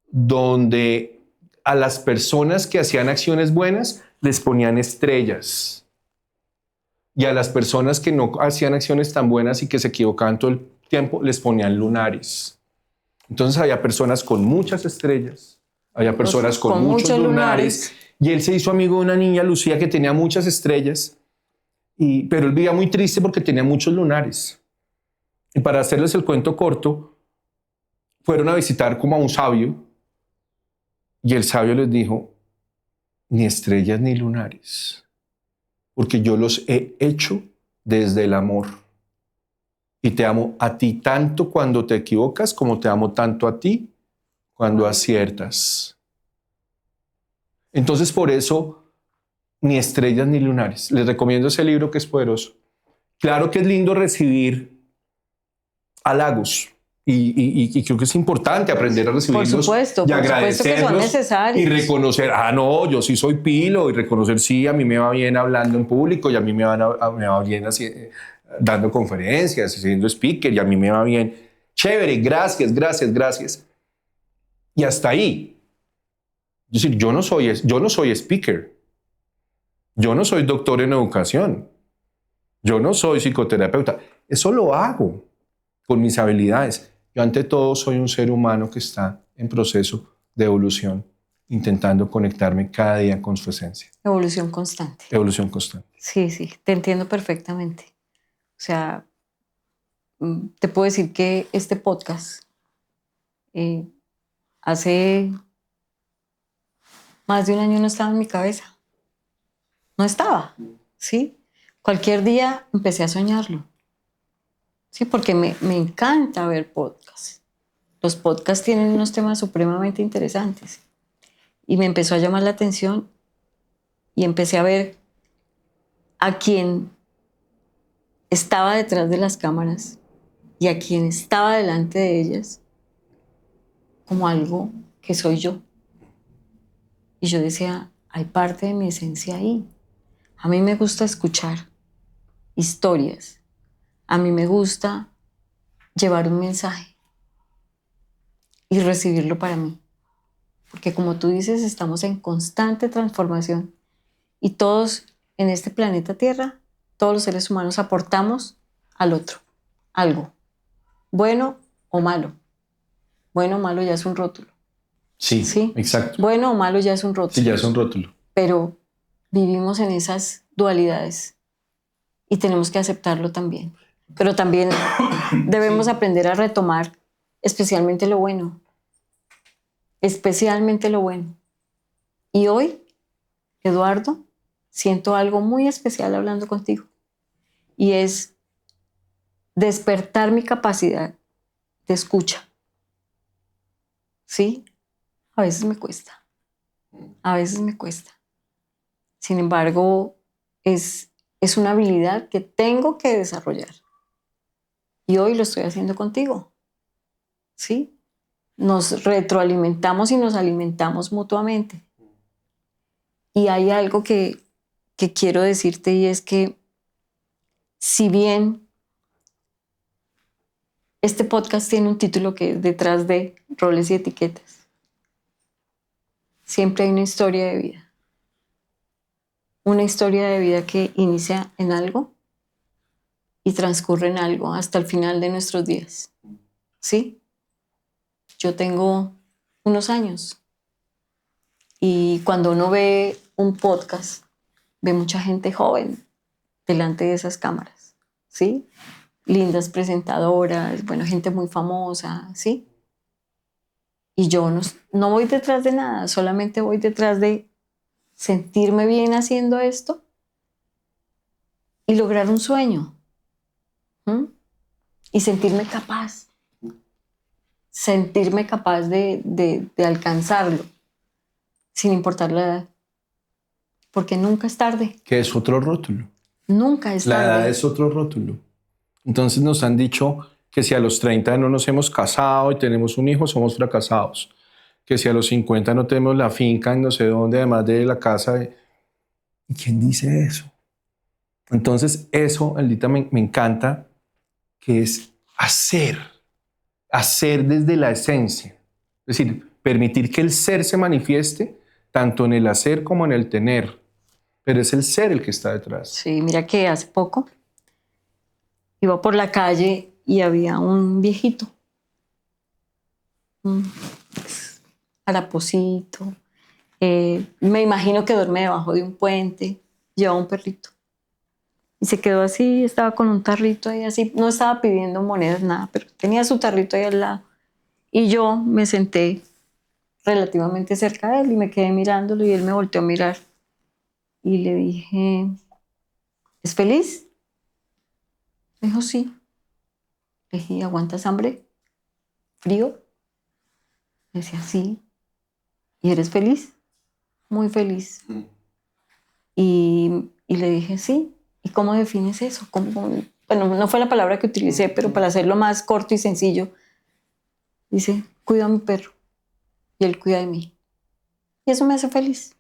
donde a las personas que hacían acciones buenas les ponían estrellas. Y a las personas que no hacían acciones tan buenas y que se equivocaban todo el tiempo, les ponían lunares. Entonces había personas con muchas estrellas, había personas con muchos lunares. Y él se hizo amigo de una niña, Lucía, que tenía muchas estrellas, pero él vivía muy triste porque tenía muchos lunares. Y para hacerles el cuento corto, fueron a visitar como a un sabio, y el sabio les dijo, ni estrellas ni lunares, porque yo los he hecho desde el amor. Y te amo a ti tanto cuando te equivocas, como te amo tanto a ti cuando aciertas. Entonces, por eso, ni estrellas ni lunares. Les recomiendo ese libro que es poderoso. Claro que es lindo recibir halagos. Y creo que es importante aprender a recibirlos. Por supuesto que son necesarios. Y reconocer, no, yo sí soy pilo, y reconocer, sí, a mí me va bien hablando en público, y a mí me va bien así, dando conferencias, siendo speaker, y a mí me va bien. Chévere, gracias, gracias, gracias. Y hasta ahí. Es decir, yo no soy speaker. Yo no soy doctor en educación. Yo no soy psicoterapeuta. Eso lo hago con mis habilidades. Yo ante todo soy un ser humano que está en proceso de evolución, intentando conectarme cada día con su esencia. Evolución constante. Evolución constante. Sí, te entiendo perfectamente. O sea, te puedo decir que este podcast hace más de un año no estaba en mi cabeza. No estaba, ¿sí? Cualquier día empecé a soñarlo. Sí, porque me encanta ver podcasts. Los podcasts tienen unos temas supremamente interesantes. Y me empezó a llamar la atención y empecé a ver a quien estaba detrás de las cámaras y a quien estaba delante de ellas como algo que soy yo. Y yo decía, hay parte de mi esencia ahí. A mí me gusta escuchar historias. A mí me gusta llevar un mensaje y recibirlo para mí. Porque como tú dices, estamos en constante transformación y todos en este planeta Tierra, todos los seres humanos aportamos al otro algo, bueno o malo. Bueno o malo ya es un rótulo. Sí, exacto. Bueno o malo ya es un rótulo. Sí, ya es un rótulo. Pero vivimos en esas dualidades y tenemos que aceptarlo también. Pero también debemos aprender a retomar especialmente lo bueno. Especialmente lo bueno. Y hoy, Eduardo, siento algo muy especial hablando contigo. Y es despertar mi capacidad de escucha. ¿Sí? A veces me cuesta. A veces me cuesta. Sin embargo, es una habilidad que tengo que desarrollar. Y hoy lo estoy haciendo contigo. ¿Sí? Nos retroalimentamos y nos alimentamos mutuamente. Y hay algo que quiero decirte y es que si bien este podcast tiene un título que es Detrás de roles y etiquetas, siempre hay una historia de vida. Una historia de vida que inicia en algo y transcurre en algo hasta el final de nuestros días. ¿Sí? Yo tengo unos años y cuando uno ve un podcast, ve mucha gente joven delante de esas cámaras, ¿sí? Lindas presentadoras, bueno, gente muy famosa, ¿sí? Y yo no voy detrás de nada, solamente voy detrás de sentirme bien haciendo esto y lograr un sueño. Y sentirme capaz de alcanzarlo, sin importar la edad. Porque nunca es tarde. Que es otro rótulo. Nunca es tarde. La edad es otro rótulo. Entonces nos han dicho que si a los 30 no nos hemos casado y tenemos un hijo, somos fracasados. Que si a los 50 no tenemos la finca en no sé dónde, además de la casa. ¿Y quién dice eso? Entonces eso, Aldita, me encanta, que es hacer. hacer desde la esencia. Es decir, permitir que el ser se manifieste tanto en el hacer como en el tener. Pero es el ser el que está detrás. Sí, mira que hace poco iba por la calle y había un viejito, un haraposito. Me imagino que duerme debajo de un puente, lleva un perrito. Y se quedó así, estaba con un tarrito ahí así, no estaba pidiendo monedas, nada, pero tenía su tarrito ahí al lado. Y yo me senté relativamente cerca de él y me quedé mirándolo y él me volteó a mirar. Y le dije, ¿es feliz? Me dijo, sí. Le dije, ¿aguantas hambre? ¿Frío? Me decía, sí. ¿Y eres feliz? Muy feliz. Y le dije, sí. ¿Y cómo defines eso? Bueno, no fue la palabra que utilicé, pero para hacerlo más corto y sencillo, dice, cuido a mi perro y él cuida de mí. Y eso me hace feliz.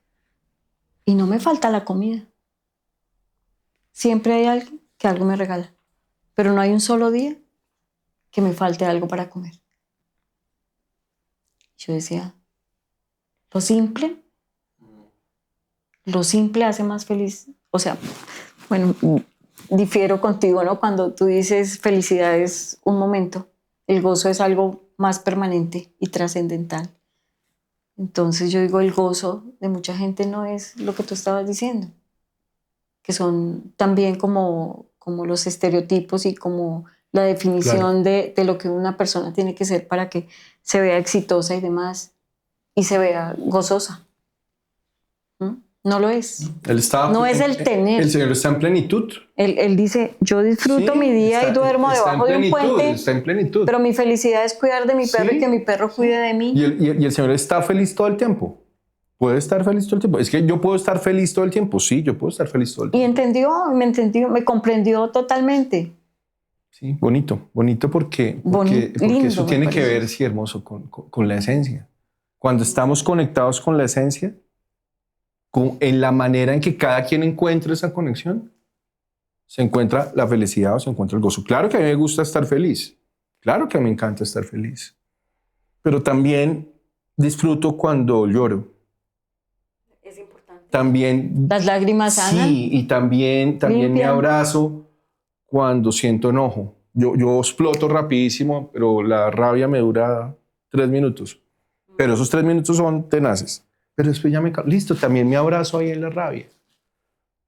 Y no me falta la comida. Siempre hay alguien que algo me regala, pero no hay un solo día que me falte algo para comer. Yo decía, lo simple hace más feliz. O sea, bueno, difiero contigo, ¿no? Cuando tú dices felicidad es un momento, el gozo es algo más permanente y trascendental. Entonces yo digo, el gozo de mucha gente no es lo que tú estabas diciendo, que son también como los estereotipos y como la definición de lo que una persona tiene que ser para que se vea exitosa y demás, y se vea gozosa. No lo es. No es el tener. El Señor está en plenitud. Él dice, yo disfruto mi día y duermo debajo de un puente. Está en plenitud. Pero mi felicidad es cuidar de mi perro y que mi perro cuide de mí. Y el Señor está feliz todo el tiempo. Puede estar feliz todo el tiempo. Es que yo puedo estar feliz todo el tiempo. Sí, yo puedo estar feliz todo el tiempo. Me entendió, me comprendió totalmente. Sí, bonito porque lindo, eso tiene que ver, sí, hermoso, con la esencia. Cuando estamos conectados con la esencia, en la manera en que cada quien encuentra esa conexión, se encuentra la felicidad o se encuentra el gozo. Claro que a mí me gusta estar feliz. Claro que a mí me encanta estar feliz. Pero también disfruto cuando lloro. Es importante. También, las lágrimas sanan. Sí, y también me abrazo cuando siento enojo. Yo exploto rapidísimo, pero la rabia me dura 3 minutos. Pero esos 3 minutos son tenaces. Pero después ya listo, también me abrazo ahí en la rabia.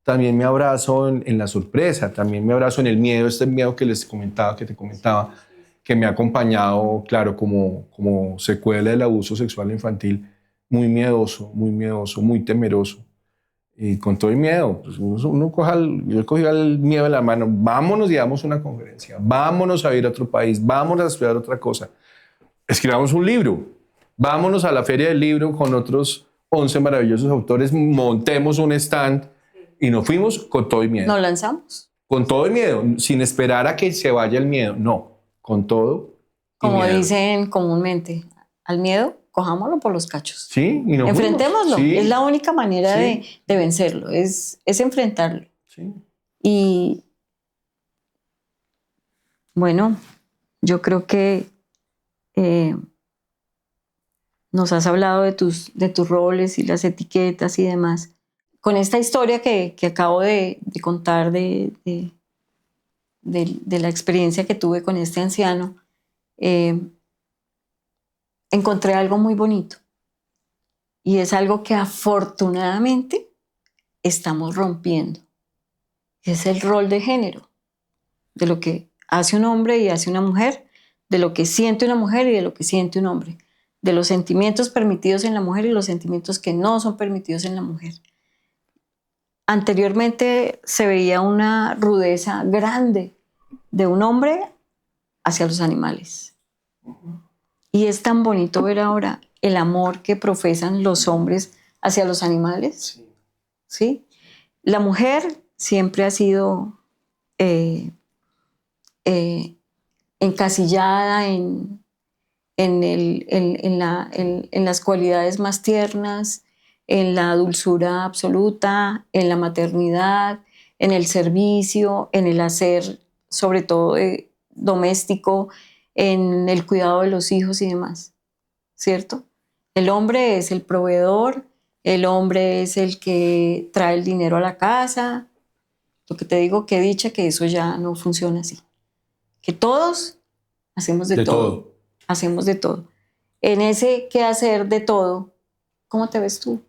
También me abrazo en la sorpresa, también me abrazo en el miedo, este miedo que te comentaba, que me ha acompañado, claro, como secuela del abuso sexual infantil, muy miedoso, muy temeroso. Y con todo el miedo, pues yo cogí el miedo en la mano, vámonos y damos una conferencia, vámonos a ir a otro país, vámonos a estudiar otra cosa, escribamos un libro, vámonos a la feria del libro con otros 11 maravillosos autores, montemos un stand y nos fuimos con todo el miedo. Nos lanzamos. Con todo el miedo, sin esperar a que se vaya el miedo, no, con todo. Como dicen comúnmente, al miedo, cojámoslo por los cachos. Sí, y nos enfrentémoslo. Sí. Es la única manera de vencerlo, es enfrentarlo. Sí. Y bueno, yo creo que nos has hablado de tus roles y las etiquetas y demás. Con esta historia que acabo de contar de la experiencia que tuve con este anciano, encontré algo muy bonito. Y es algo que afortunadamente estamos rompiendo. Es el rol de género, de lo que hace un hombre y hace una mujer, de lo que siente una mujer y de lo que siente un hombre, de los sentimientos permitidos en la mujer y los sentimientos que no son permitidos en la mujer. Anteriormente se veía una rudeza grande de un hombre hacia los animales. Y es tan bonito ver ahora el amor que profesan los hombres hacia los animales. ¿Sí? La mujer siempre ha sido encasillada en las cualidades más tiernas, en la dulzura absoluta, en la maternidad, en el servicio, en el hacer, sobre todo doméstico, en el cuidado de los hijos y demás, ¿cierto? El hombre es el proveedor, el hombre es el que trae el dinero a la casa. Lo que te digo, que dicha que eso ya no funciona así. Que todos hacemos de todo. Hacemos de todo. En ese qué hacer de todo, ¿cómo te ves tú?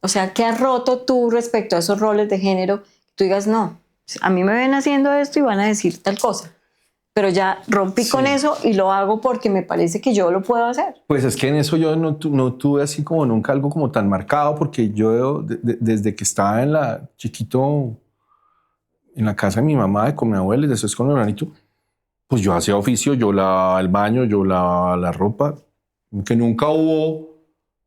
O sea, ¿qué has roto tú respecto a esos roles de género? Tú digas, no, a mí me ven haciendo esto y van a decir tal cosa. Pero ya rompí con eso y lo hago porque me parece que yo lo puedo hacer. Pues es que en eso yo no tuve así como nunca algo como tan marcado, porque yo desde que estaba chiquito en la casa de mi mamá, con mi abuela y después con mi hermanito, pues yo hacía oficio, yo lavaba el baño, yo lavaba la ropa, que nunca hubo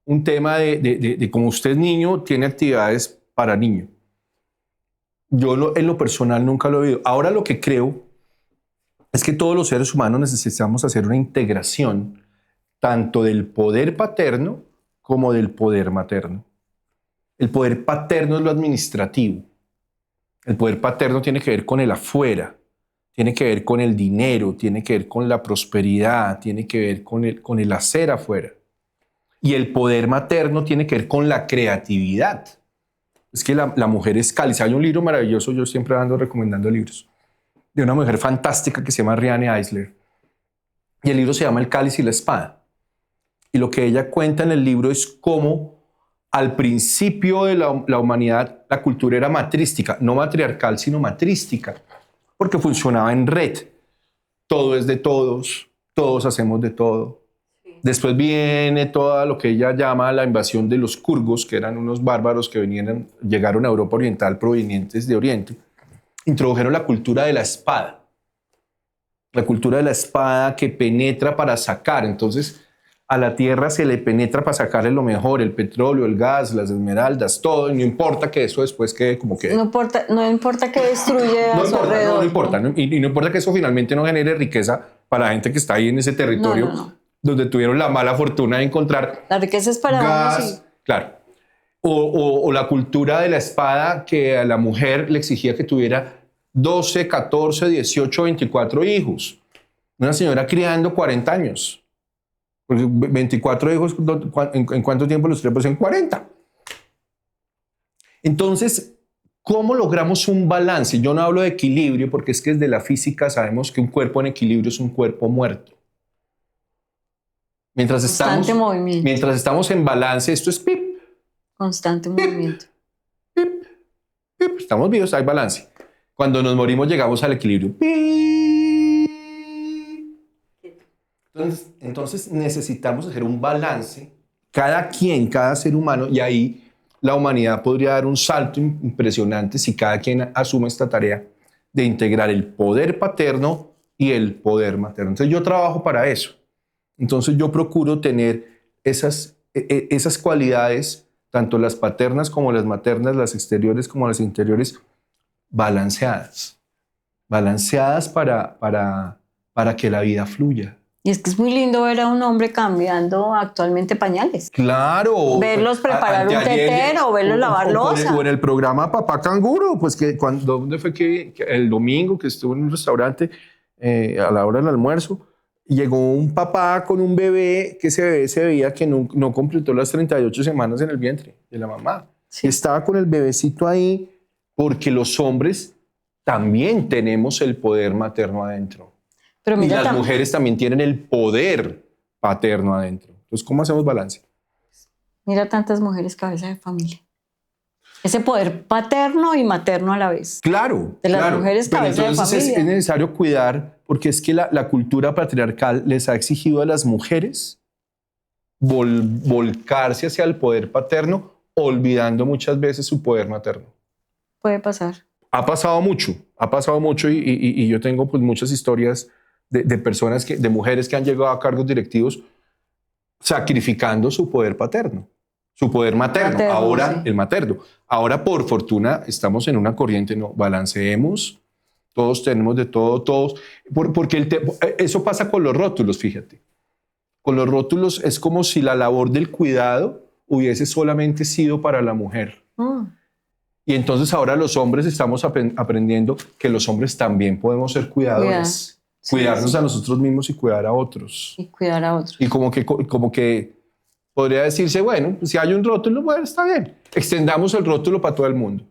un tema de como usted es niño, tiene actividades para niño. Yo en lo personal nunca lo he vivido. Ahora lo que creo es que todos los seres humanos necesitamos hacer una integración tanto del poder paterno como del poder materno. El poder paterno es lo administrativo. El poder paterno tiene que ver con el afuera, tiene que ver con el dinero, tiene que ver con la prosperidad, tiene que ver con el hacer afuera. Y el poder materno tiene que ver con la creatividad. Es que la mujer es cáliz. Hay un libro maravilloso, yo siempre ando recomendando libros, de una mujer fantástica que se llama Riane Eisler. Y el libro se llama El cáliz y la espada. Y lo que ella cuenta en el libro es cómo al principio de la humanidad la cultura era matrística, no matriarcal, sino matrística, porque funcionaba en red. Todo es de todos, todos hacemos de todo. Sí. Después viene toda lo que ella llama la invasión de los kurgos, que eran unos bárbaros que llegaron a Europa Oriental provenientes de Oriente. Introdujeron la cultura de la espada. La cultura de la espada que penetra para sacar. Entonces, a la tierra se le penetra para sacarle lo mejor, el petróleo, el gas, las esmeraldas, todo. Y no importa que eso después quede como quede. No importa que destruya a su alrededor. No importa. Y no importa que eso finalmente no genere riqueza para la gente que está ahí en ese territorio donde tuvieron la mala fortuna de encontrar. La riqueza es para gas, uno, sí. Claro. O la cultura de la espada que a la mujer le exigía que tuviera 12, 14, 18, 24 hijos. Una señora criando 40 años. Porque 24 hijos, ¿en cuánto tiempo los criamos? En 40. Entonces, ¿cómo logramos un balance? Yo no hablo de equilibrio porque es que desde la física sabemos que un cuerpo en equilibrio es un cuerpo muerto. Mientras estamos en balance, esto es pip. Constante movimiento. Pip, pip. Estamos vivos, hay balance. Cuando nos morimos llegamos al equilibrio. Entonces necesitamos hacer un balance, cada ser humano, y ahí la humanidad podría dar un salto impresionante si cada quien asume esta tarea de integrar el poder paterno y el poder materno. Entonces yo trabajo para eso. Entonces yo procuro tener esas cualidades, tanto las paternas como las maternas, las exteriores como las interiores, balanceadas para que la vida fluya. Y es que es muy lindo ver a un hombre cambiando actualmente pañales. Claro. Verlos preparar un tetero, verlos lavar loza. O en el programa Papá Canguro, pues ¿dónde fue que el domingo que estuve en un restaurante a la hora del almuerzo, llegó un papá con un bebé que ese bebé se veía que no completó las 38 semanas en el vientre de la mamá. Sí. Estaba con el bebecito ahí porque los hombres también tenemos el poder materno adentro. Pero y las mujeres también tienen el poder paterno adentro. Entonces, ¿cómo hacemos balance? Mira tantas mujeres cabeza de familia. Ese poder paterno y materno a la vez. Claro. De las mujeres cabeza de familia. Es necesario cuidar, porque es que la cultura patriarcal les ha exigido a las mujeres volcarse hacia el poder paterno, olvidando muchas veces su poder materno. Puede pasar. Ha pasado mucho y yo tengo pues muchas historias de personas, de mujeres que han llegado a cargos directivos sacrificando su poder paterno, su poder materno, ahora sí. El materno. Ahora, por fortuna, estamos en una corriente, no, balanceemos, todos tenemos de todo, todos, porque eso pasa con los rótulos, fíjate. Con los rótulos es como si la labor del cuidado hubiese solamente sido para la mujer. Y entonces ahora los hombres estamos aprendiendo que los hombres también podemos ser cuidadores. Cuidarnos a nosotros mismos y cuidar a otros. Y cuidar a otros. Y como que podría decirse, bueno, si hay un rótulo, bueno, está bien. Extendamos el rótulo para todo el mundo.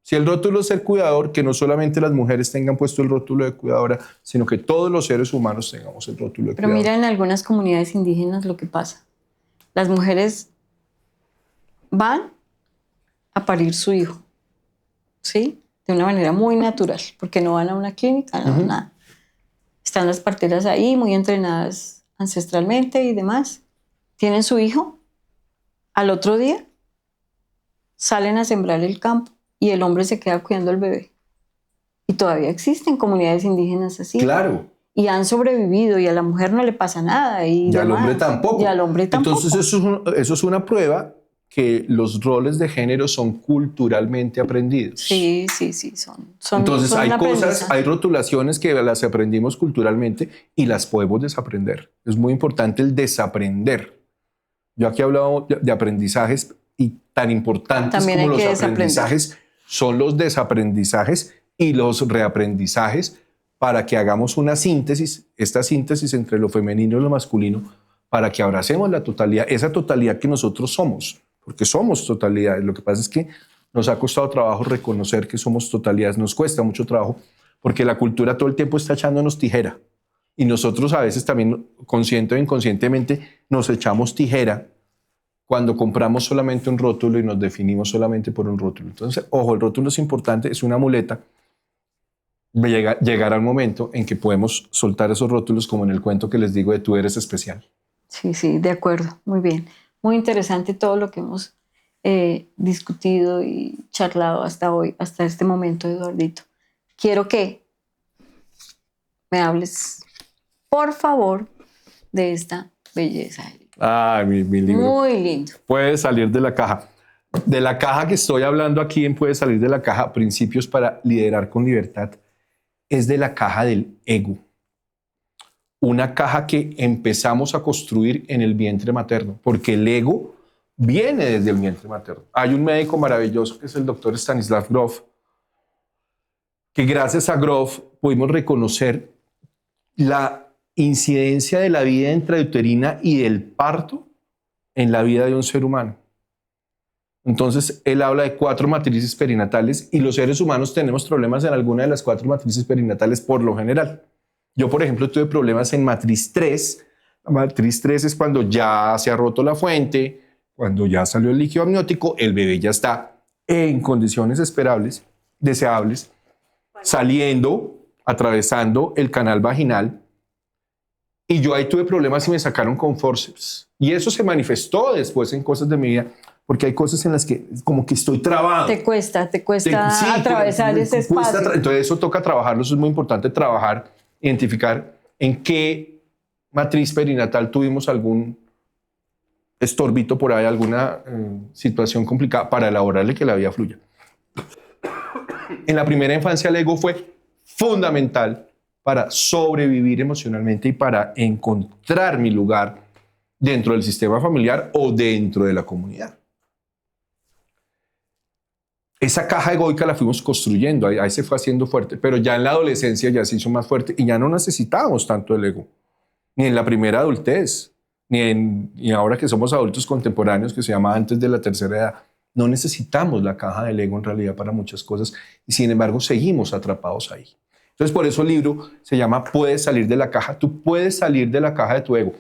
Si el rótulo es ser cuidador, que no solamente las mujeres tengan puesto el rótulo de cuidadora, sino que todos los seres humanos tengamos el rótulo de cuidadora. Pero mira, en algunas comunidades indígenas lo que pasa. Las mujeres van a parir su hijo, ¿sí? De una manera muy natural, porque no van a una clínica, no, nada. Están las parteras ahí, muy entrenadas ancestralmente y demás. Tienen su hijo. Al otro día salen a sembrar el campo y el hombre se queda cuidando al bebé. Y todavía existen comunidades indígenas así. Claro. Y han sobrevivido y a la mujer no le pasa nada. Y al hombre tampoco. Y al hombre tampoco. Entonces eso es una prueba que los roles de género son culturalmente aprendidos. Sí, Entonces son hay rotulaciones que las aprendimos culturalmente y las podemos desaprender. Es muy importante el desaprender. Yo aquí he hablado de aprendizajes y tan importantes también como los aprendizajes son los desaprendizajes y los reaprendizajes para que hagamos una síntesis, esta síntesis entre lo femenino y lo masculino, para que abracemos la totalidad, esa totalidad que nosotros somos. Porque somos totalidades. Lo que pasa es que nos ha costado trabajo reconocer que somos totalidades. Nos cuesta mucho trabajo porque la cultura todo el tiempo está echándonos tijera. Y nosotros a veces también, consciente o inconscientemente, nos echamos tijera cuando compramos solamente un rótulo y nos definimos solamente por un rótulo. Entonces, ojo, el rótulo es importante, es una muleta. Llegará el momento en que podemos soltar esos rótulos, como en el cuento que les digo de tú eres especial. Sí, de acuerdo. Muy bien. Muy interesante todo lo que hemos discutido y charlado hasta hoy, hasta este momento, Eduardito. Quiero que me hables, por favor, de esta belleza. Ay, mi libro. Muy lindo. Puede salir de la caja. De la caja que estoy hablando aquí en Puede salir de la caja, Principios para liderar con libertad, es de la caja del ego. Una caja que empezamos a construir en el vientre materno, porque el ego viene desde el vientre materno. Hay un médico maravilloso que es el doctor Stanislav Grof, que gracias a Grof pudimos reconocer la incidencia de la vida intrauterina y del parto en la vida de un ser humano. Entonces, él habla de 4 matrices perinatales y los seres humanos tenemos problemas en alguna de las 4 matrices perinatales por lo general. Yo, por ejemplo, tuve problemas en matriz 3. La matriz 3 es cuando ya se ha roto la fuente, cuando ya salió el líquido amniótico, el bebé ya está en condiciones deseables, saliendo, atravesando el canal vaginal. Y yo ahí tuve problemas y me sacaron con forceps. Y eso se manifestó después en cosas de mi vida, porque hay cosas en las que como que estoy trabado. Te cuesta atravesar ese espacio. Entonces eso toca trabajarlo, eso es muy importante trabajar, identificar en qué matriz perinatal tuvimos algún estorbito por ahí, alguna situación complicada para elaborarle que la vida fluya. En la primera infancia el ego fue fundamental para sobrevivir emocionalmente y para encontrar mi lugar dentro del sistema familiar o dentro de la comunidad. Esa caja egoica la fuimos construyendo, ahí se fue haciendo fuerte, pero ya en la adolescencia ya se hizo más fuerte y ya no necesitábamos tanto el ego, ni en la primera adultez, ni ahora que somos adultos contemporáneos, que se llama antes de la tercera edad. No necesitamos la caja del ego en realidad para muchas cosas y sin embargo seguimos atrapados ahí. Entonces por eso el libro se llama Puedes salir de la caja. Tú puedes salir de la caja de tu ego,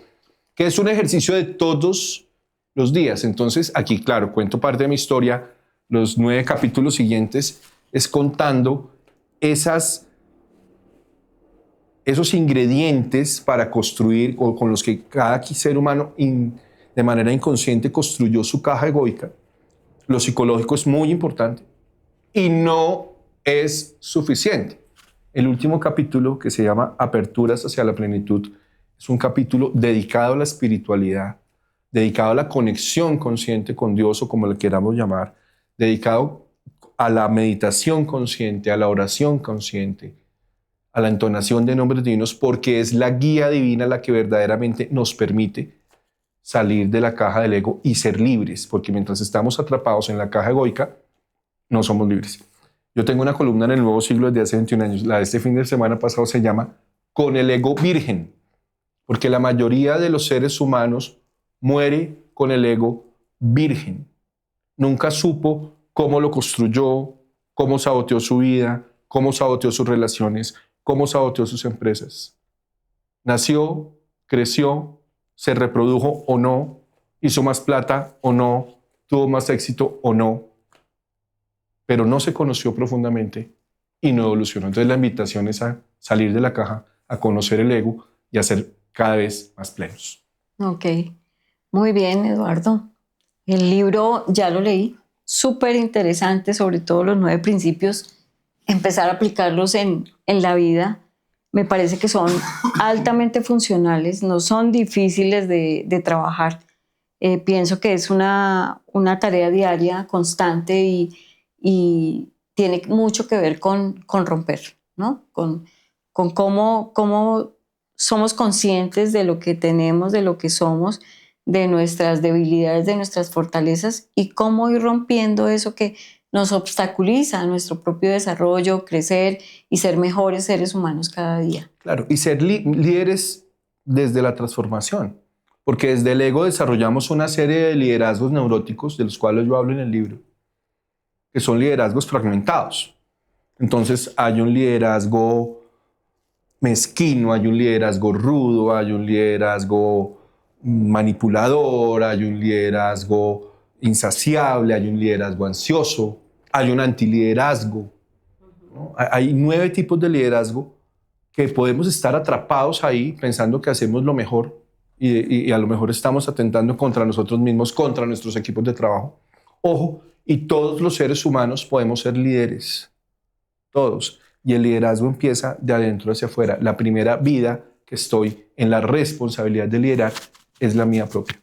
que es un ejercicio de todos los días. Entonces aquí, claro, cuento parte de mi historia. Los 9 capítulos siguientes es contando esos ingredientes para construir, o con los que cada ser humano de manera inconsciente construyó su caja egoica. Lo psicológico es muy importante y no es suficiente. El último capítulo, que se llama Aperturas hacia la plenitud, es un capítulo dedicado a la espiritualidad, dedicado a la conexión consciente con Dios, o como le queramos llamar, dedicado a la meditación consciente, a la oración consciente, a la entonación de nombres divinos, porque es la guía divina la que verdaderamente nos permite salir de la caja del ego y ser libres, porque mientras estamos atrapados en la caja egoica, no somos libres. Yo tengo una columna en El Nuevo Siglo desde hace 21 años. La de este fin de semana pasado se llama con el ego virgen, porque la mayoría de los seres humanos muere con el ego virgen. Nunca supo cómo lo construyó, cómo saboteó su vida, cómo saboteó sus relaciones, cómo saboteó sus empresas. Nació, creció, se reprodujo o no, hizo más plata o no, tuvo más éxito o no, pero no se conoció profundamente y no evolucionó. Entonces la invitación es a salir de la caja, a conocer el ego y a ser cada vez más plenos. Ok, muy bien, Eduardo. El libro ya lo leí, súper interesante, sobre todo los 9 principios, empezar a aplicarlos en la vida. Me parece que son altamente funcionales, no son difíciles de trabajar. Pienso que es una tarea diaria, constante y tiene mucho que ver con romper, ¿no? Con cómo somos conscientes de lo que tenemos, de lo que somos, de nuestras debilidades, de nuestras fortalezas y cómo ir rompiendo eso que nos obstaculiza nuestro propio desarrollo, crecer y ser mejores seres humanos cada día. Claro, y ser líderes desde la transformación, porque desde el ego desarrollamos una serie de liderazgos neuróticos, de los cuales yo hablo en el libro, que son liderazgos fragmentados. Entonces hay un liderazgo mezquino, hay un liderazgo rudo, hay un liderazgo manipulador, hay un liderazgo insaciable, hay un liderazgo ansioso, hay un antiliderazgo, ¿no? Hay 9 tipos de liderazgo que podemos estar atrapados ahí pensando que hacemos lo mejor y a lo mejor estamos atentando contra nosotros mismos, contra nuestros equipos de trabajo. Ojo, y todos los seres humanos podemos ser líderes, todos. Y el liderazgo empieza de adentro hacia afuera. La primera vida que estoy en la responsabilidad de liderar es la mía propia.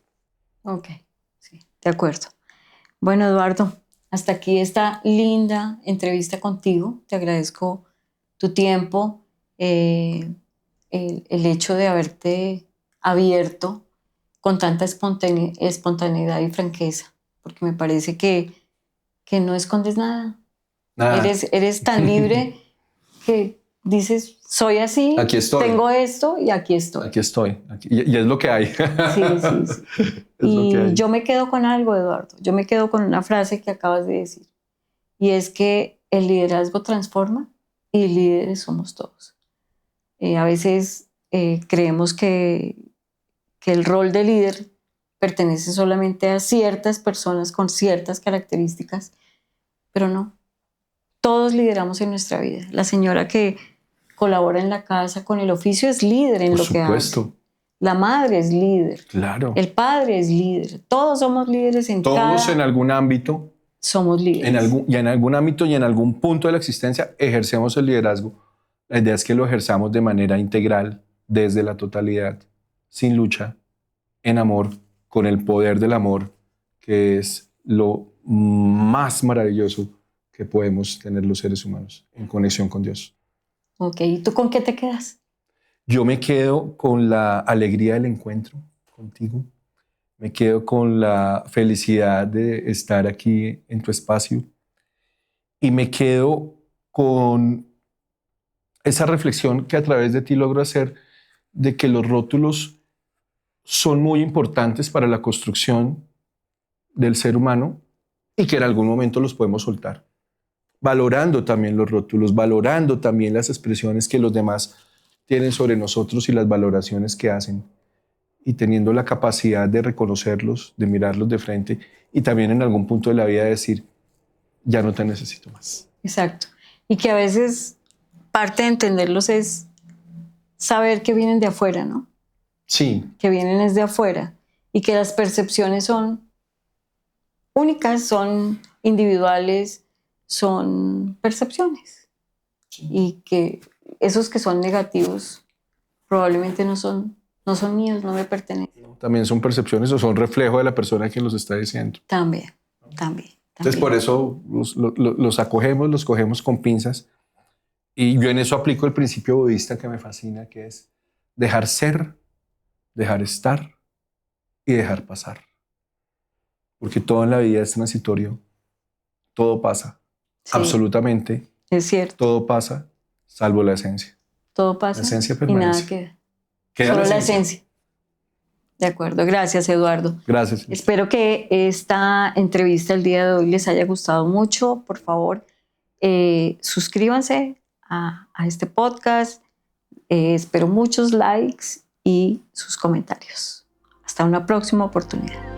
Ok, sí, de acuerdo. Bueno, Eduardo, hasta aquí esta linda entrevista contigo. Te agradezco tu tiempo, el hecho de haberte abierto con tanta espontaneidad y franqueza, porque me parece que no escondes nada. Nada. Eres tan libre que dices, soy así, Aquí estoy. tengo esto y aquí estoy. Aquí estoy. Y es lo que hay. Sí, sí, sí. Es lo que hay. Yo me quedo con algo, Eduardo. Yo me quedo con una frase que acabas de decir. Y es que el liderazgo transforma y líderes somos todos. A veces creemos que el rol de líder pertenece solamente a ciertas personas con ciertas características, pero no. Todos lideramos en nuestra vida. La señora que colabora en la casa con el oficio es líder en Por lo que hace. supuesto. La madre es líder. Claro. El padre es líder. Todos somos líderes en Todos en algún ámbito. Somos líderes. En algún ámbito y en algún punto de la existencia ejercemos el liderazgo. La idea es que lo ejerzamos de manera integral, desde la totalidad, sin lucha, en amor, con el poder del amor, que es lo más maravilloso que podemos tener los seres humanos, en conexión con Dios. Ok, ¿y tú con qué te quedas? Yo me quedo con la alegría del encuentro contigo. Me quedo con la felicidad de estar aquí en tu espacio. Y me quedo con esa reflexión que a través de ti logro hacer de que los rótulos son muy importantes para la construcción del ser humano y que en algún momento los podemos soltar. Valorando también los rótulos, valorando también las expresiones que los demás tienen sobre nosotros y las valoraciones que hacen, y teniendo la capacidad de reconocerlos, de mirarlos de frente y también en algún punto de la vida decir, ya no te necesito más. Exacto. Y que a veces parte de entenderlos es saber que vienen de afuera, ¿no? Sí. Que vienen desde afuera y que las percepciones son únicas, son individuales, son percepciones. Sí. Y que esos que son negativos probablemente no son míos, no me pertenecen. También son percepciones o son reflejo de la persona que los está diciendo. También. Entonces por eso los acogemos, los cogemos con pinzas. Y yo en eso aplico el principio budista que me fascina, que es dejar ser, dejar estar y dejar pasar. Porque todo en la vida es transitorio. Todo pasa. Sí, absolutamente. Es cierto. Todo pasa, salvo la esencia. Todo pasa La esencia y permanece. nada queda. Queda Solo la la esencia. esencia. De acuerdo, gracias Eduardo. Gracias. Espero que esta entrevista el día de hoy les haya gustado mucho. Por favor, suscríbanse a este podcast. Espero muchos likes y sus comentarios. Hasta una próxima oportunidad.